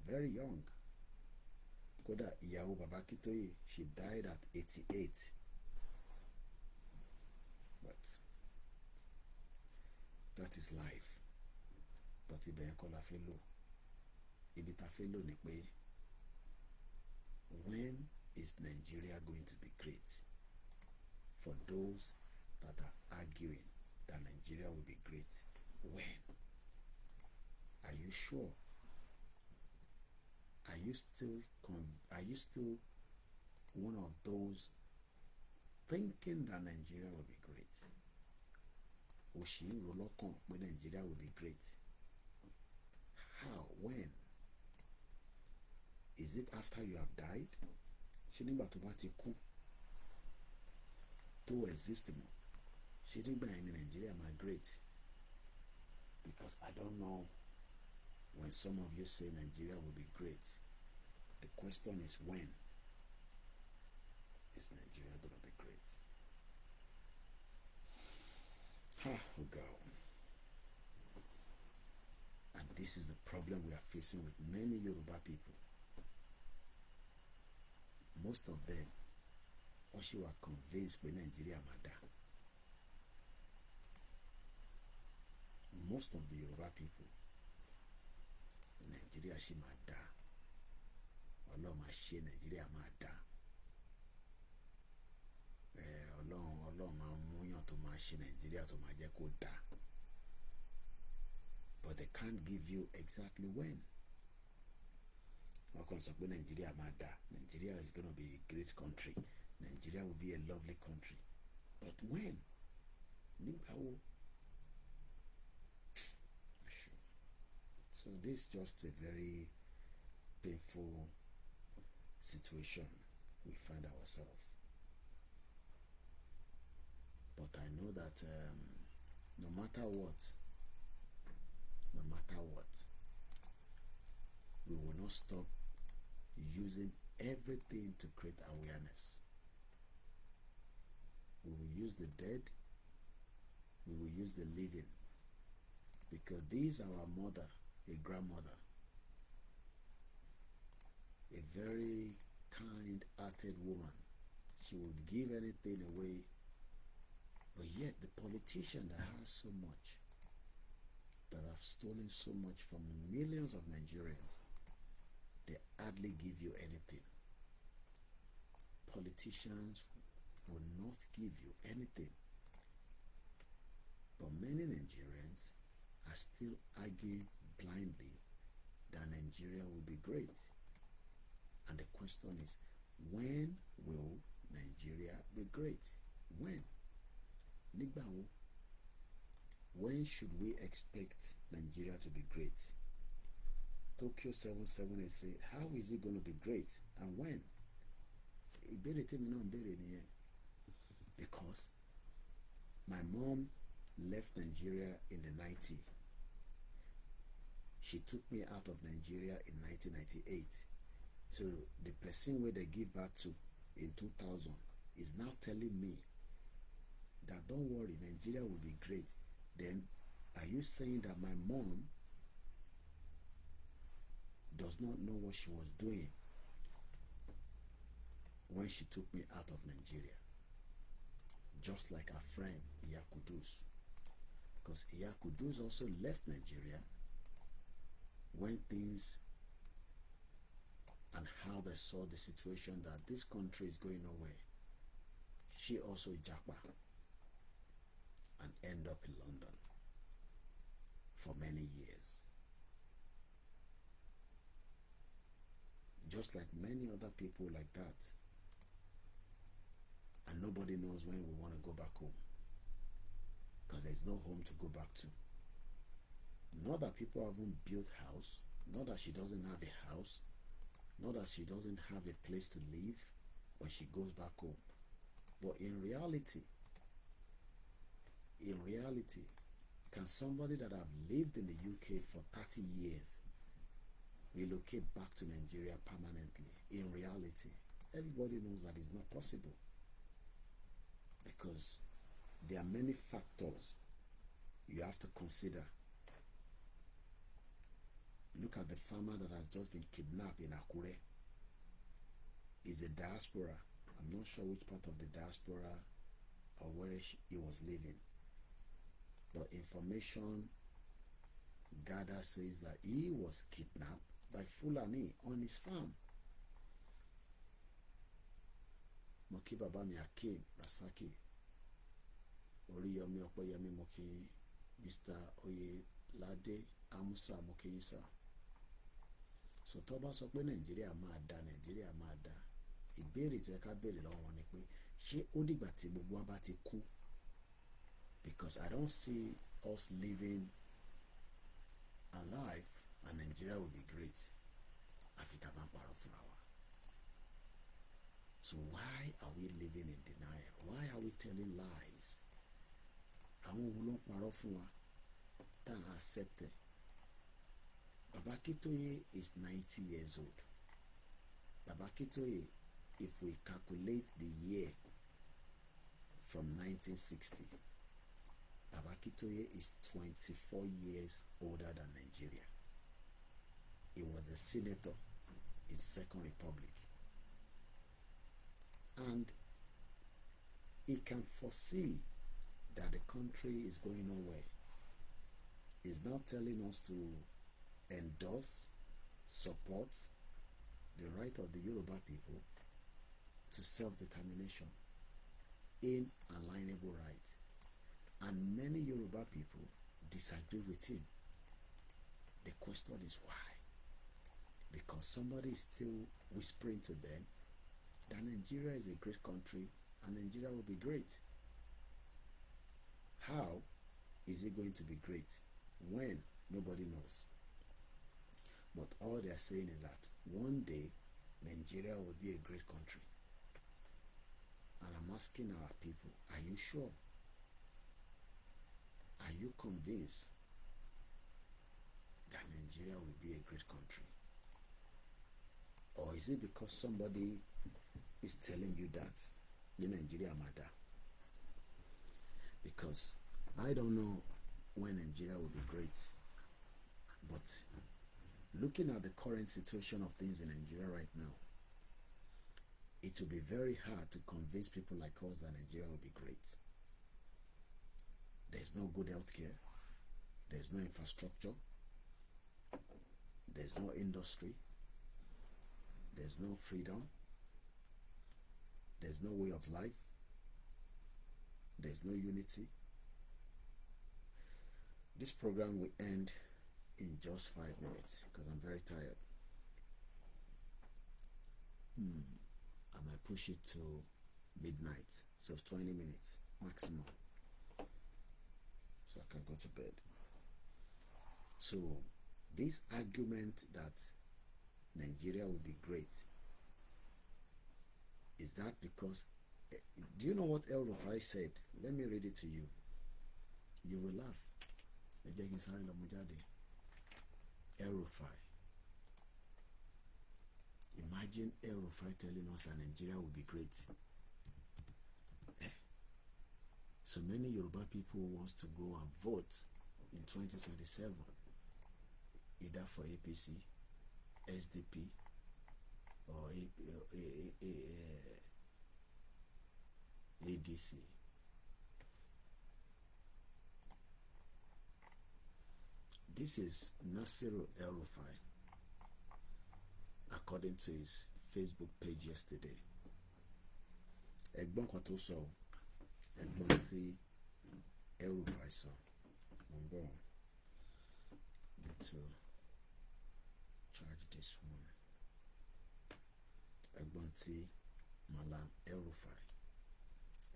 Very young. Kódà ìyàwó Baba Akintoye, she died at 88. But that is life. But ibẹ̀ yẹn kọ́ la fẹ́ lò. Ibi ta fẹ́ lò ni pé, when is Nigeria going to be great? For those that are arguing that Nigeria will be great, when? Are you sure? Are you still one of those thinking that Nigeria will be great? Oṣì ń ro lọ́kàn pé Nigeria will be great. How? When? Is it after you have died? Ṣé nígbà tó bá ti kú tó exist mọ́? Ṣé nígbà yẹn ni Nigeria máa great? Because I don't know when some of you say Nigeria will be great. The question is, when is Nigeria going to be great? Oh God. And this is the problem we are facing with many Yoruba people. Most of them also were convinced that Nigeria máa dá. Most of the Yoruba people, Nigeria ṣì máa dá. Ọlọ́run máa ṣe Nigeria máa dá. Ọlọ́run máa múyàn tó máa ṣe Nigeria tó máa jẹ́ kó dá. But they can't give you exactly when. Wọ́n kàn sọ pé Nigeria máa dá. Nigeria is going to be a great country. Nigeria will be a lovely country. But when? Nígbà wo? So this is just a very painful situation we find ourselves. But I know that no matter what, we will not stop using everything to create awareness. We will use the dead, we will use the living, because these are our mother, a grandmother, a very kind-hearted woman. She would give anything away, but yet the politician that has so much, that have stolen so much from millions of Nigerians, they hardly give you anything. Politicians will not give you anything. But many Nigerians are still arguing blindly that Nigeria will be great. And the question is, when will Nigeria be great? When? Nígbà wo? When should we expect Nigeria to be great? Tokyo 778 say, how is it going to be great? And when? Because my mom left Nigeria in the 90s. She took me out of Nigeria in 1998. So the person where they give birth to in 2000 is now telling me that don't worry, Nigeria will be great. Then are you saying that my mom does not know what she was doing when she took me out of Nigeria? Just like her friend Iyakudus. Because Iyakudus also left Nigeria when things and how they saw the situation that this country is going nowhere. She also japa and end up in London. for many years. Just like many other people like that. And nobody knows when we want to go back home. Because there's no home to go back to. Not that people haven't built house. Not that she doesn't have a house. Not that she doesn't have a place to live when she goes back home. But in reality, can somebody that have lived in the UK for 30 years relocate back to Nigeria permanently? In reality, everybody knows that it's not possible. Because there are many factors you have to consider. Look at the farmer that has just been kidnapped in Akure. He's a diaspora. I'm not sure which part of the diaspora or where he was living. But information gathered says that he was kidnapped by Fulani on his farm. Moki Baba mi Akin Rasaki. Oriyomi Okoyemi Moki. Mr. Oyelade Amusa Moki sir. So tó bá sọ pé Nàìjíríà máa dá. Ìbéèrè tó yẹ ká béèrè lọ́wọ́ wọn ni pé ṣé ó dìgbà tí gbogbo wa bá ti kú? Because I don't see us living alive and Nigeria will be great. Àfi tá bá ń parọ́ fúnra wa. So why are we living in denial? Why are we telling lies? Àwọn wo ló ń parọ́ fún wa tá à accept it? Baba Akintoye is 90 years old. Baba Akintoye, if we calculate the year from 1960, Baba Akintoye is 24 years older than Nigeria. He was a senator in Second Republic. And he can foresee that the country is going nowhere. He's now telling us to endorse, support the right of the Yoruba people to self-determination, inalienable right. And many Yoruba people disagree with him. The question is why? Because somebody is still whispering to them that Nigeria is a great country and Nigeria will be great. How is it going to be great when nobody knows? But all they are saying is that one day Nigeria will be a great country. And I'm asking our people, are you sure? Are you convinced that Nigeria will be a great country? Or is it because somebody is telling you that the Nigeria matter? Because I don't know when Nigeria will be great, but looking at the current situation of things in Nigeria right now, it will be very hard to convince people like us that Nigeria will be great. There's no good healthcare. There's no infrastructure. There's no industry. There's no freedom. There's no way of life. There's no unity. This program will end in just 5 minutes because I'm very tired. I might push it to midnight, so 20 minutes maximum, so I can go to bed. So this argument that Nigeria will be great, is that because, do you know what El Rufai said? Let me read it to you. You will laugh. El Rufai. Imagine El Rufai telling us that Nigeria will be great. So many Yoruba people wants to go and vote in 2027, either for APC, SDP, or ADC. This is Nasiru El Rufai, according to his Facebook page yesterday. Ẹ̀gbọ́n kan tó sọ, ẹ̀gbọ́n tí El Rufai sọ. to charge this one. Ẹ̀gbọ́n tí Malam El-Rufai,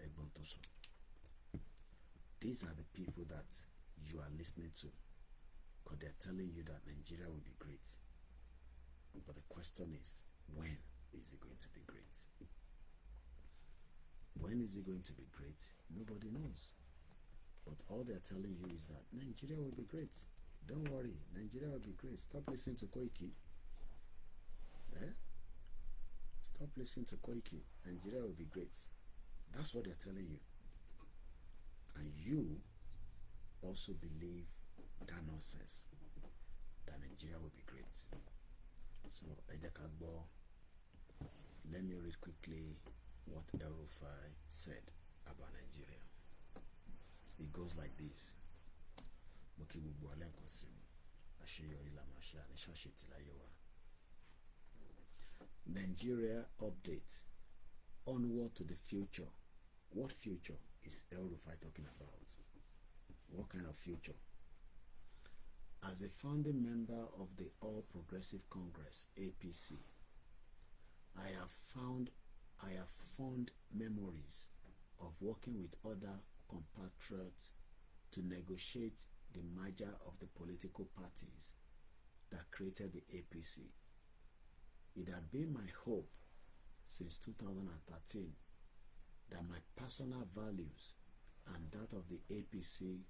ẹ̀gbọ́n tó sọ. These are the people that you are listening to, because they're telling you that Nigeria will be great. But the question is, when is it going to be great? When is it going to be great? Nobody knows. But all they're telling you is that Nigeria will be great. Don't worry, Nigeria will be great. Stop listening to Koiki. Stop listening to Koiki. Nigeria will be great. That's what they're telling you. And you also believe that nonsense, that Nigeria will be great. So, let me read quickly what El-Rufai said about Nigeria. It goes like this. Nigeria update. Onward to the future. What future is El-Rufai talking about? What kind of future? As a founding member of the All Progressive Congress, APC, I have fond memories of working with other compatriots to negotiate the merger of the political parties that created the APC. It had been my hope since 2013 that my personal values and that of the APC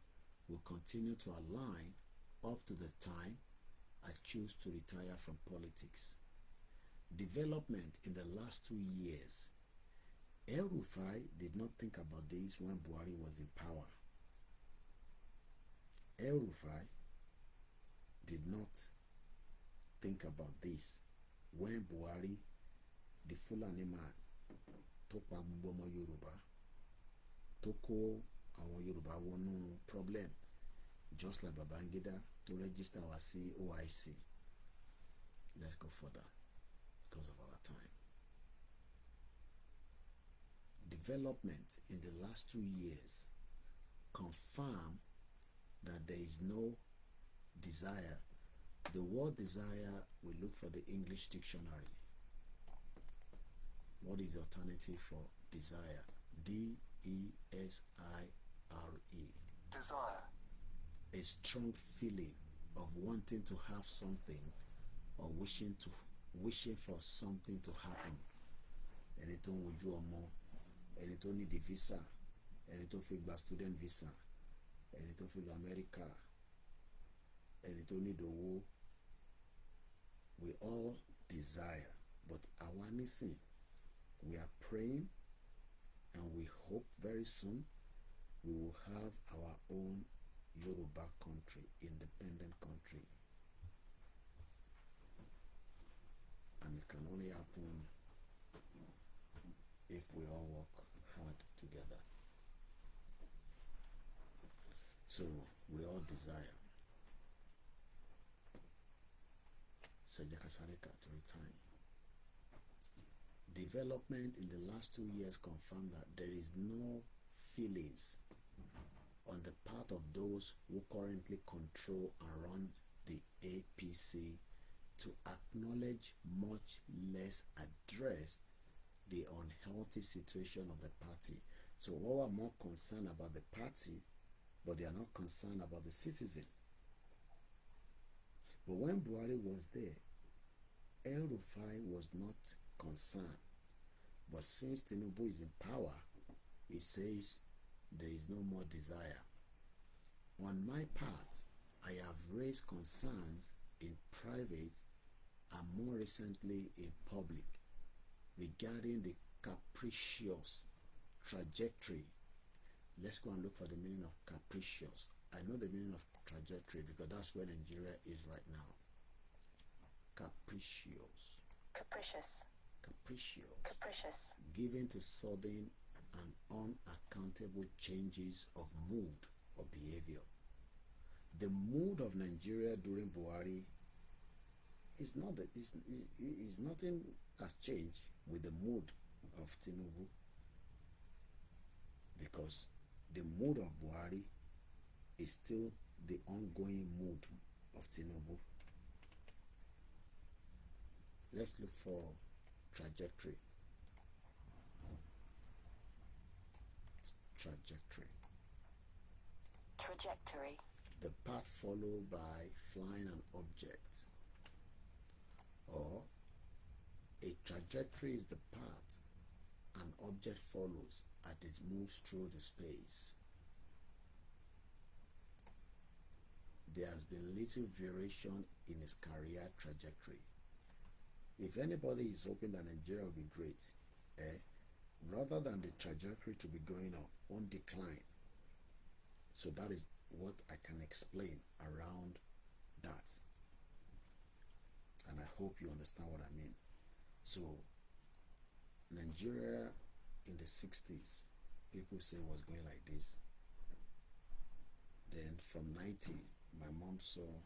will continue to align up to the time I choose to retire from politics. Development in the last 2 years. El-Rufai did not think about this when Buhari was in power. El-Rufai did not think about this when Buhari, the Fulani man, tó pa gbogbo ọmọ Yorùbá, tó kó àwọn Yorùbá wọnú problem, just like Babangida to register our OIC. Let's go further because of our time. Development in the last 2 years confirm that there is no desire. The word desire, we look for the English dictionary. What is the alternative for desire? D-E-S-I-R-E. Desire. A strong feeling of wanting to have something or wishing for something to happen. Ẹni tó ń wojú ọmọ, ẹni tó ní di visa, ẹni tó fẹ́ gba student visa, ẹni tó fẹ́ lọ America, ẹni tó ní owó. We all desire, but àwa nísìn, we are praying and we hope very soon we will have our own Yoruba country, independent country. And it can only happen if we all work hard together. So we all desire. Sejakasareka to return. Development in the last 2 years confirmed that there is no feelings on the part of those who currently control and run the APC to acknowledge, much less address, the unhealthy situation of the party. So we are more concerned about the party, but they are not concerned about the citizen. But when Buhari was there, El-Rufai was not concerned. But since Tinubu is in power, he says there is no more desire. On my part, I have raised concerns in private and more recently in public regarding the capricious trajectory. Let's go and look for the meaning of capricious. I know the meaning of trajectory because that's where Nigeria is right now. Capricious. Capricious. Capricious. Capricious. Given to sudden and unaccountable changes of mood or behavior. The mood of Nigeria during Buhari is not that is nothing has changed with the mood of Tinubu, because the mood of Buhari is still the ongoing mood of Tinubu. Let's look for trajectory. Trajectory. The path followed by flying an object. Or a trajectory is the path an object follows as it moves through the space. There has been little variation in his career trajectory. If anybody is hoping that Nigeria will be great, rather than the trajectory to be going up, on decline. So that is what I can explain around that. And I hope you understand what I mean. So, Nigeria in the 60s, people say was going like this. Then from 90, my mom saw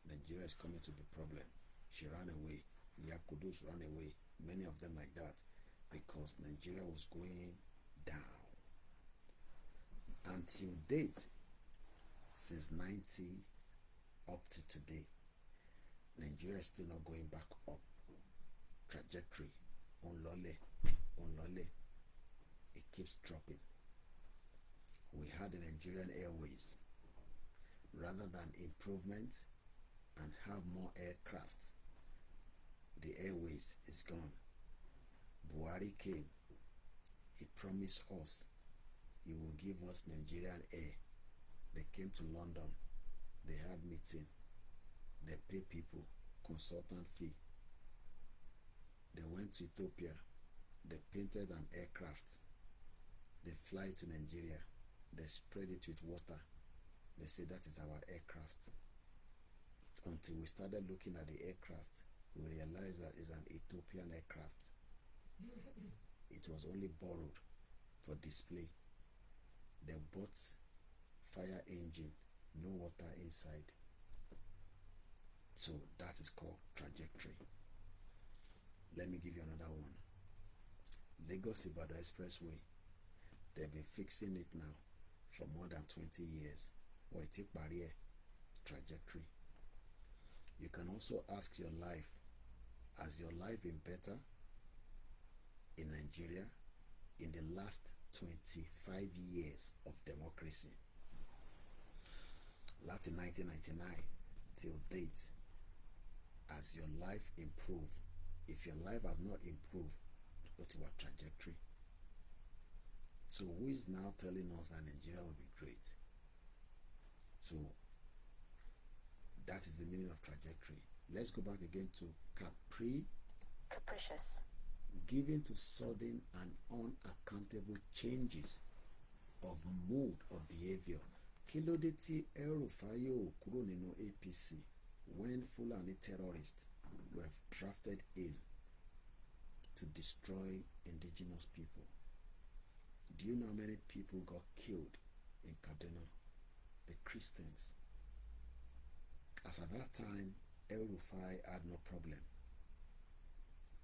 Nigeria is coming to be a problem. She ran away. Yakudus ran away. Many of them like that. Because Nigeria was going down. Until date, since 90 up to today, Nigeria is still not going back up. Trajectory, unlole. It keeps dropping. We had the Nigerian Airways. Rather than improvement and have more aircraft, the Airways is gone. Buhari came. He promised us he will give us Nigerian Air. They came to London. They had meeting. They pay people consultant fee. They went to Ethiopia. They painted an aircraft. They fly to Nigeria. They spread it with water. They say that is our aircraft. Until we started looking at the aircraft, we realized that it's an Ethiopian aircraft. It was only borrowed for display. They bought fire engine, no water inside. So that is called trajectory. Let me give you another one. Lagos-Ibadan Expressway. They've been fixing it now for more than 20 years. Or it take barrier. Trajectory. You can also ask your life, has your life been better in Nigeria in the last 25 years of democracy? Latin 1999 till date, has your life improved? If your life has not improved, what is your trajectory? So who is now telling us that Nigeria will be great? So that is the meaning of trajectory. Let's go back again to capricious. Given to sudden and unaccountable changes of mood or behavior. Kí ló dé tí El-Rufai ò kúrò nínú APC when Fulani terrorists were drafted in to destroy indigenous people? Do you know how many people got killed in Kaduna? The Christians. As at that time, El-Rufai had no problem.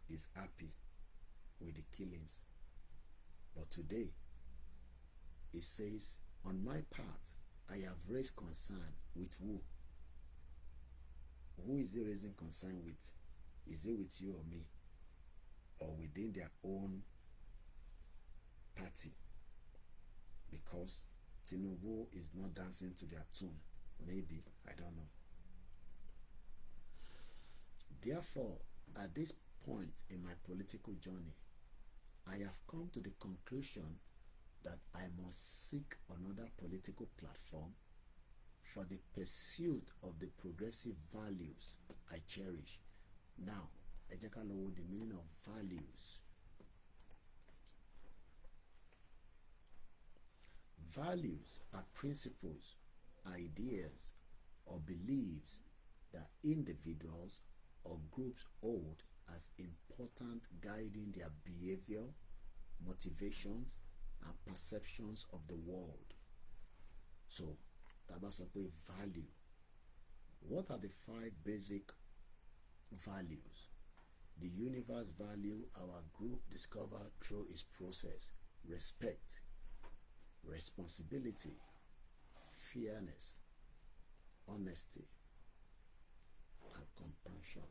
He's happy with the killings. But today, he says, on my part, I have raised concern with who? Who is he raising concern with? Is it with you or me? Or within their own party? Because Tinubu is not dancing to their tune. Maybe, I don't know. Therefore, at this point in my political journey, I have come to the conclusion that I must seek another political platform for the pursuit of the progressive values I cherish. Now, ẹ jẹ́ ká lọ wo the meaning of values. Values are principles, ideas, or beliefs that individuals or groups hold as important, guiding their behavior, motivations, and perceptions of the world. So, tá bá sọ pé value. What are the 5 basic values? The universe value our group discovered through its process: respect, responsibility, fairness, honesty, and compassion.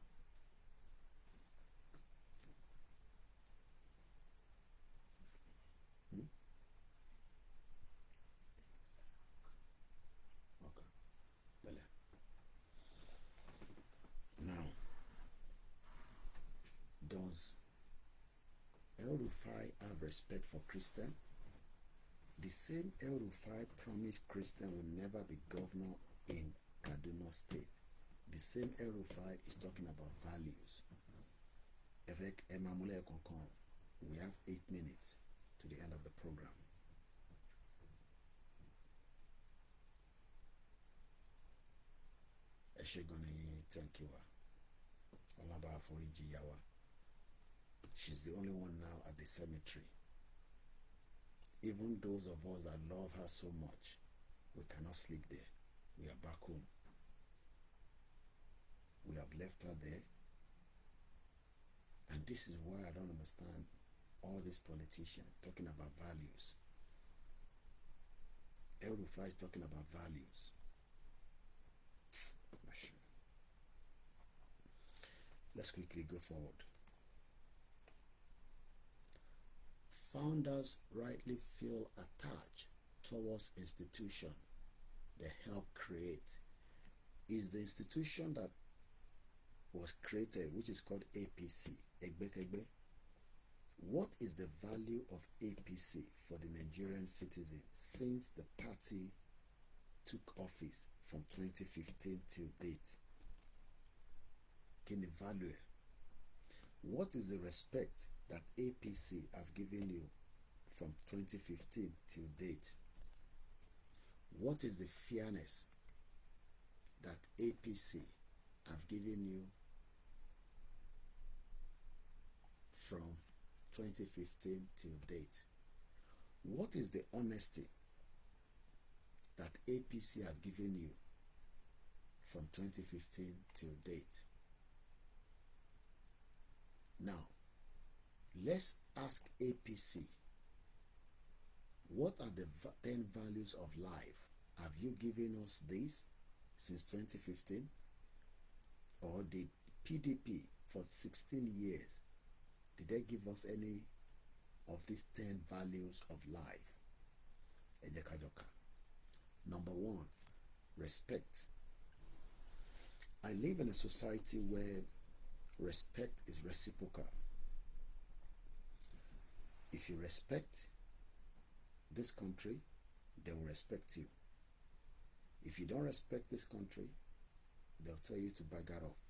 Okay. Well, now, does El-Rufai have respect for Christian? The same El-Rufai promised Christian will never be governor in Kaduna State. The same El-Rufai is talking about values. We have 8 minutes to the end of the program. Thank you. She's the only one now at the cemetery. Even those of us that love her so much, we cannot sleep there. We are back home. We have left her there. And this is why I don't understand all these politicians talking about values. El-Rufai is talking about values. Let's quickly go forward. Founders rightly feel attached towards institution they help create. Is the institution that was created, which is called APC, Egbekegbe. What is the value of APC for the Nigerian citizen since the party took office from 2015 till date? Can you value? What is the respect that APC have given you from 2015 till date? What is the fairness that APC have given you from 2015 till date? What is the honesty that APC have given you from 2015 till date? Now, let's ask APC, what are the 10 values of life? Have you given us this since 2015? Or did PDP for 16 years, did they give us any of these 10 values of life? Number 1, respect. I live in a society where respect is reciprocal. If you respect this country, they will respect you. If you don't respect this country, they'll tell you to bugger off.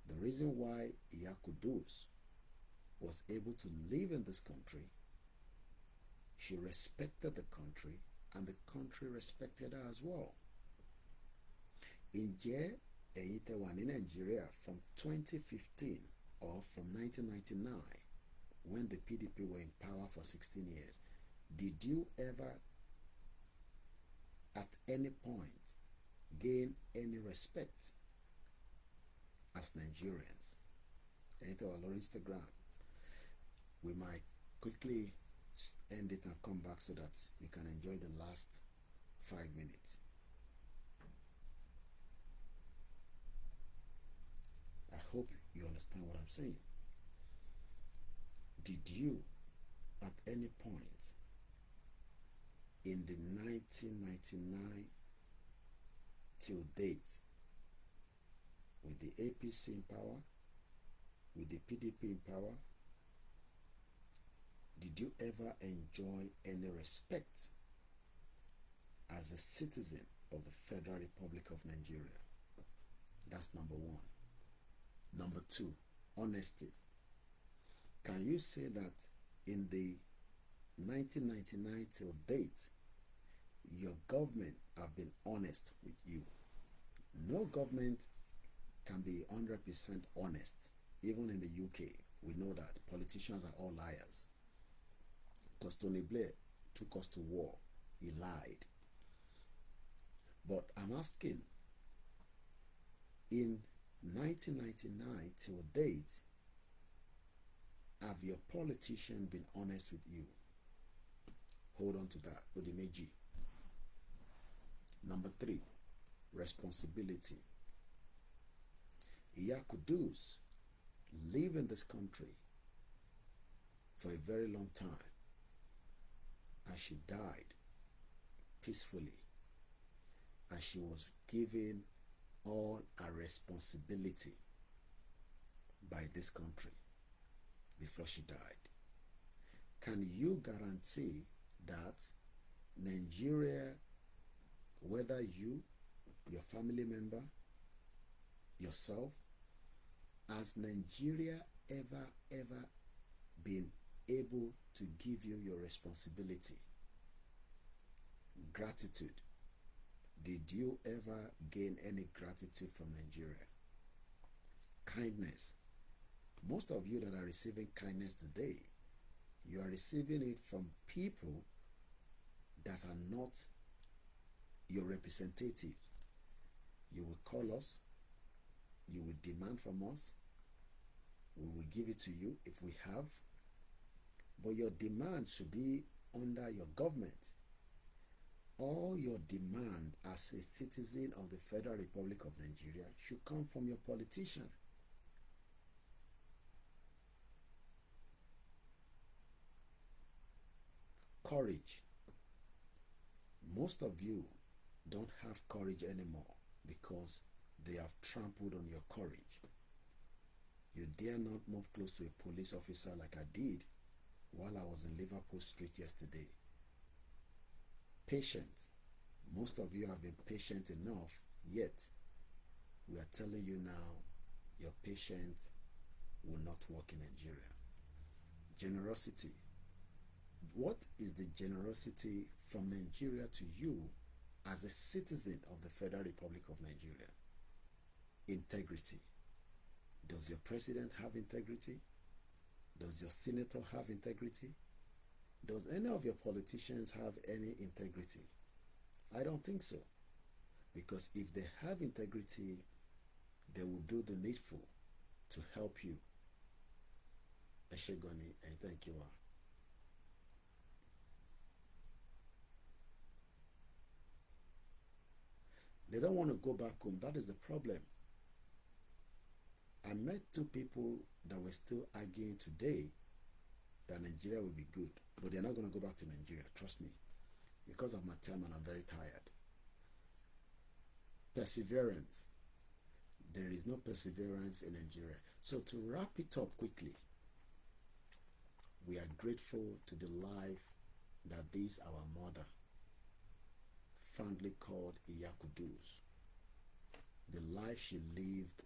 The reason why Iyakudus was able to live in this country, she respected the country and the country respected her as well. In Nigeria from 2015 or from 1999, when the PDP were in power for 16 years, did you ever at any point gain any respect as Nigerians? Enter our Instagram. We might quickly end it and come back so that you can enjoy the last 5 minutes. I hope you understand what I'm saying. Did you at any point in the 1999 till date, with the APC in power, with the PDP in power, did you ever enjoy any respect as a citizen of the Federal Republic of Nigeria? That's number 1. Number 2, honesty. Can you say that in the 1999 till date, your government have been honest with you? No government can be 100% honest. Even in the UK, we know that politicians are all liars. Because Tony Blair took us to war. He lied. But I'm asking, in 1999 till date, have your politician been honest with you? Hold on to that, Odimeji. Number 3, responsibility. Yakudus live in this country for a very long time, and she died peacefully, and she was given all her responsibility by this country before she died. Can you guarantee that Nigeria, whether you, your family member, yourself, has Nigeria ever been able to give you your responsibility? Gratitude. Did you ever gain any gratitude from Nigeria? Kindness. Most of you that are receiving kindness today, you are receiving it from people that are not your representative. You will call us, you will demand from us, we will give it to you if we have, but your demand should be under your government. All your demand as a citizen of the Federal Republic of Nigeria should come from your politician. Courage. Most of you don't have courage anymore because they have trampled on your courage. You dare not move close to a police officer like I did while I was in Liverpool Street yesterday. Patient. Most of you have been patient enough, yet we are telling you now your patience will not work in Nigeria. Generosity. What is the generosity from Nigeria to you as a citizen of the Federal Republic of Nigeria? Integrity. Does your president have integrity? Does your senator have integrity? Does any of your politicians have any integrity? I don't think so. Because if they have integrity, they will do the needful to help you. Eshegoni, and thank you. They don't want to go back home. That is the problem. I met two people that were still arguing today that Nigeria will be good, but they're not going to go back to Nigeria, trust me, because of my time, and I'm very tired. Perseverance. There is no perseverance in Nigeria. So to wrap it up quickly, we are grateful to the life that this our mother fondly called Iyakudus, the life she lived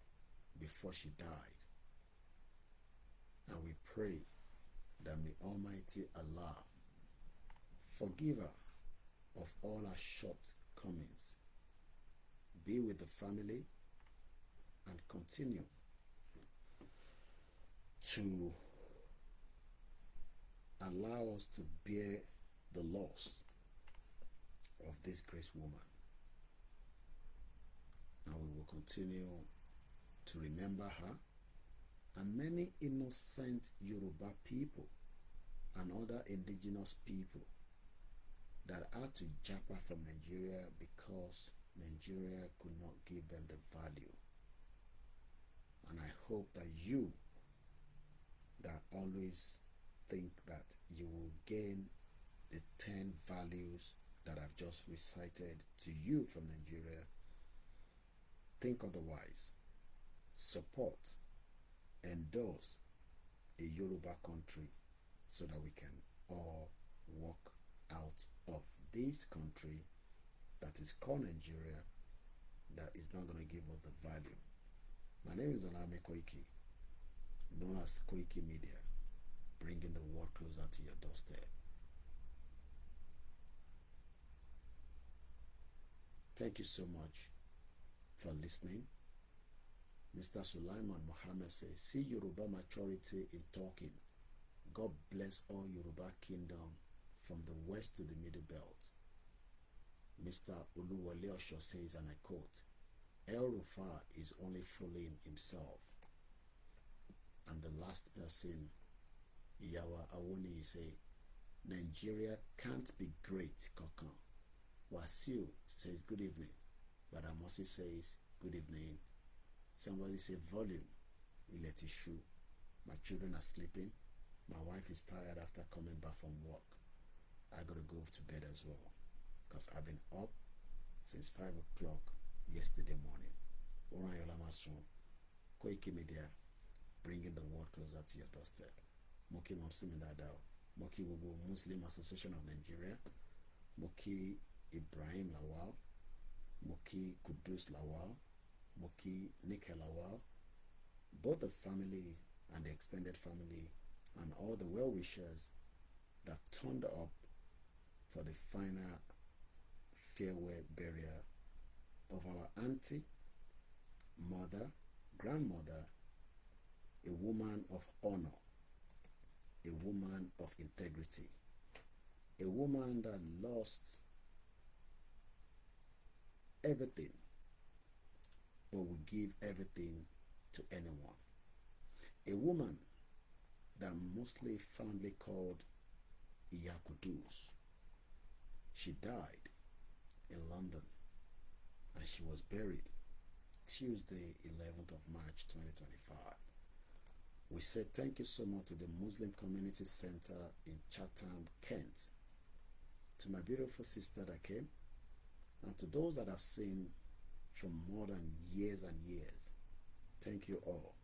before she died. And we pray that may Almighty Allah forgive her of all her shortcomings, be with the family, and continue to allow us to bear the loss of this great woman. And we will continue to remember her and many innocent Yoruba people and other indigenous people that had to japa from Nigeria because Nigeria could not give them the value. And I hope that you that always think that you will gain the 10 values that I've just recited to you from Nigeria, think otherwise. Support, endorse a Yoruba country so that we can all walk out of this country that is called Nigeria, that is not going to give us the value. My name is OLAYOMI KOIKI, known as Koikimedia, bringing the world closer to your doorstep. Thank you so much for listening. Mr. Sulaiman Mohammed says, see Yoruba maturity in talking. God bless all Yoruba kingdom from the west to the middle belt. Mr. Uluwale Osho says, and I quote, El Rufai is only fooling himself. And the last person, Iyawa Awuni, say, Nigeria can't be great, Kokan. Wasiu says, good evening. But Amosi says, good evening Somebody say volume. Ilẹ̀ ti ṣú. My children are sleeping. My wife is tired after coming back from work. I gotta go to bed as well, because I've been up since 5 o'clock yesterday morning. Orayola Masun, Koikimedia, bringing the world closer to your doorstep. Moki Mamsimi Dadao, Moki Wubu Muslim Association of Nigeria, Moki Ibrahim Lawal, Moki Kudus Lawal, Moki Nikel Lawal, both the family and the extended family, and all the well-wishers that turned up for the final farewell burial of our auntie, mother, grandmother, a woman of honor, a woman of integrity, a woman that lost everything but would give everything to anyone. A woman that mostly fondly called Iyakudus. She died in London and she was buried Tuesday, 11th of March 2025. We say thank you so much to the Muslim Community Center in Chatham, Kent, to my beautiful sister that came, and to those that I've seen for more than years and years. Thank you all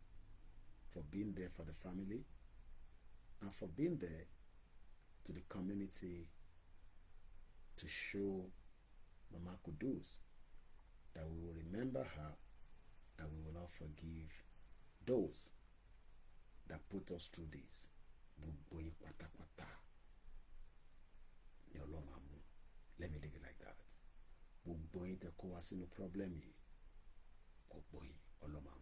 for being there for the family and for being there to the community to show Mama Kudus that we will remember her and we will not forgive those that put us through this. Let me leave it like that. No problem.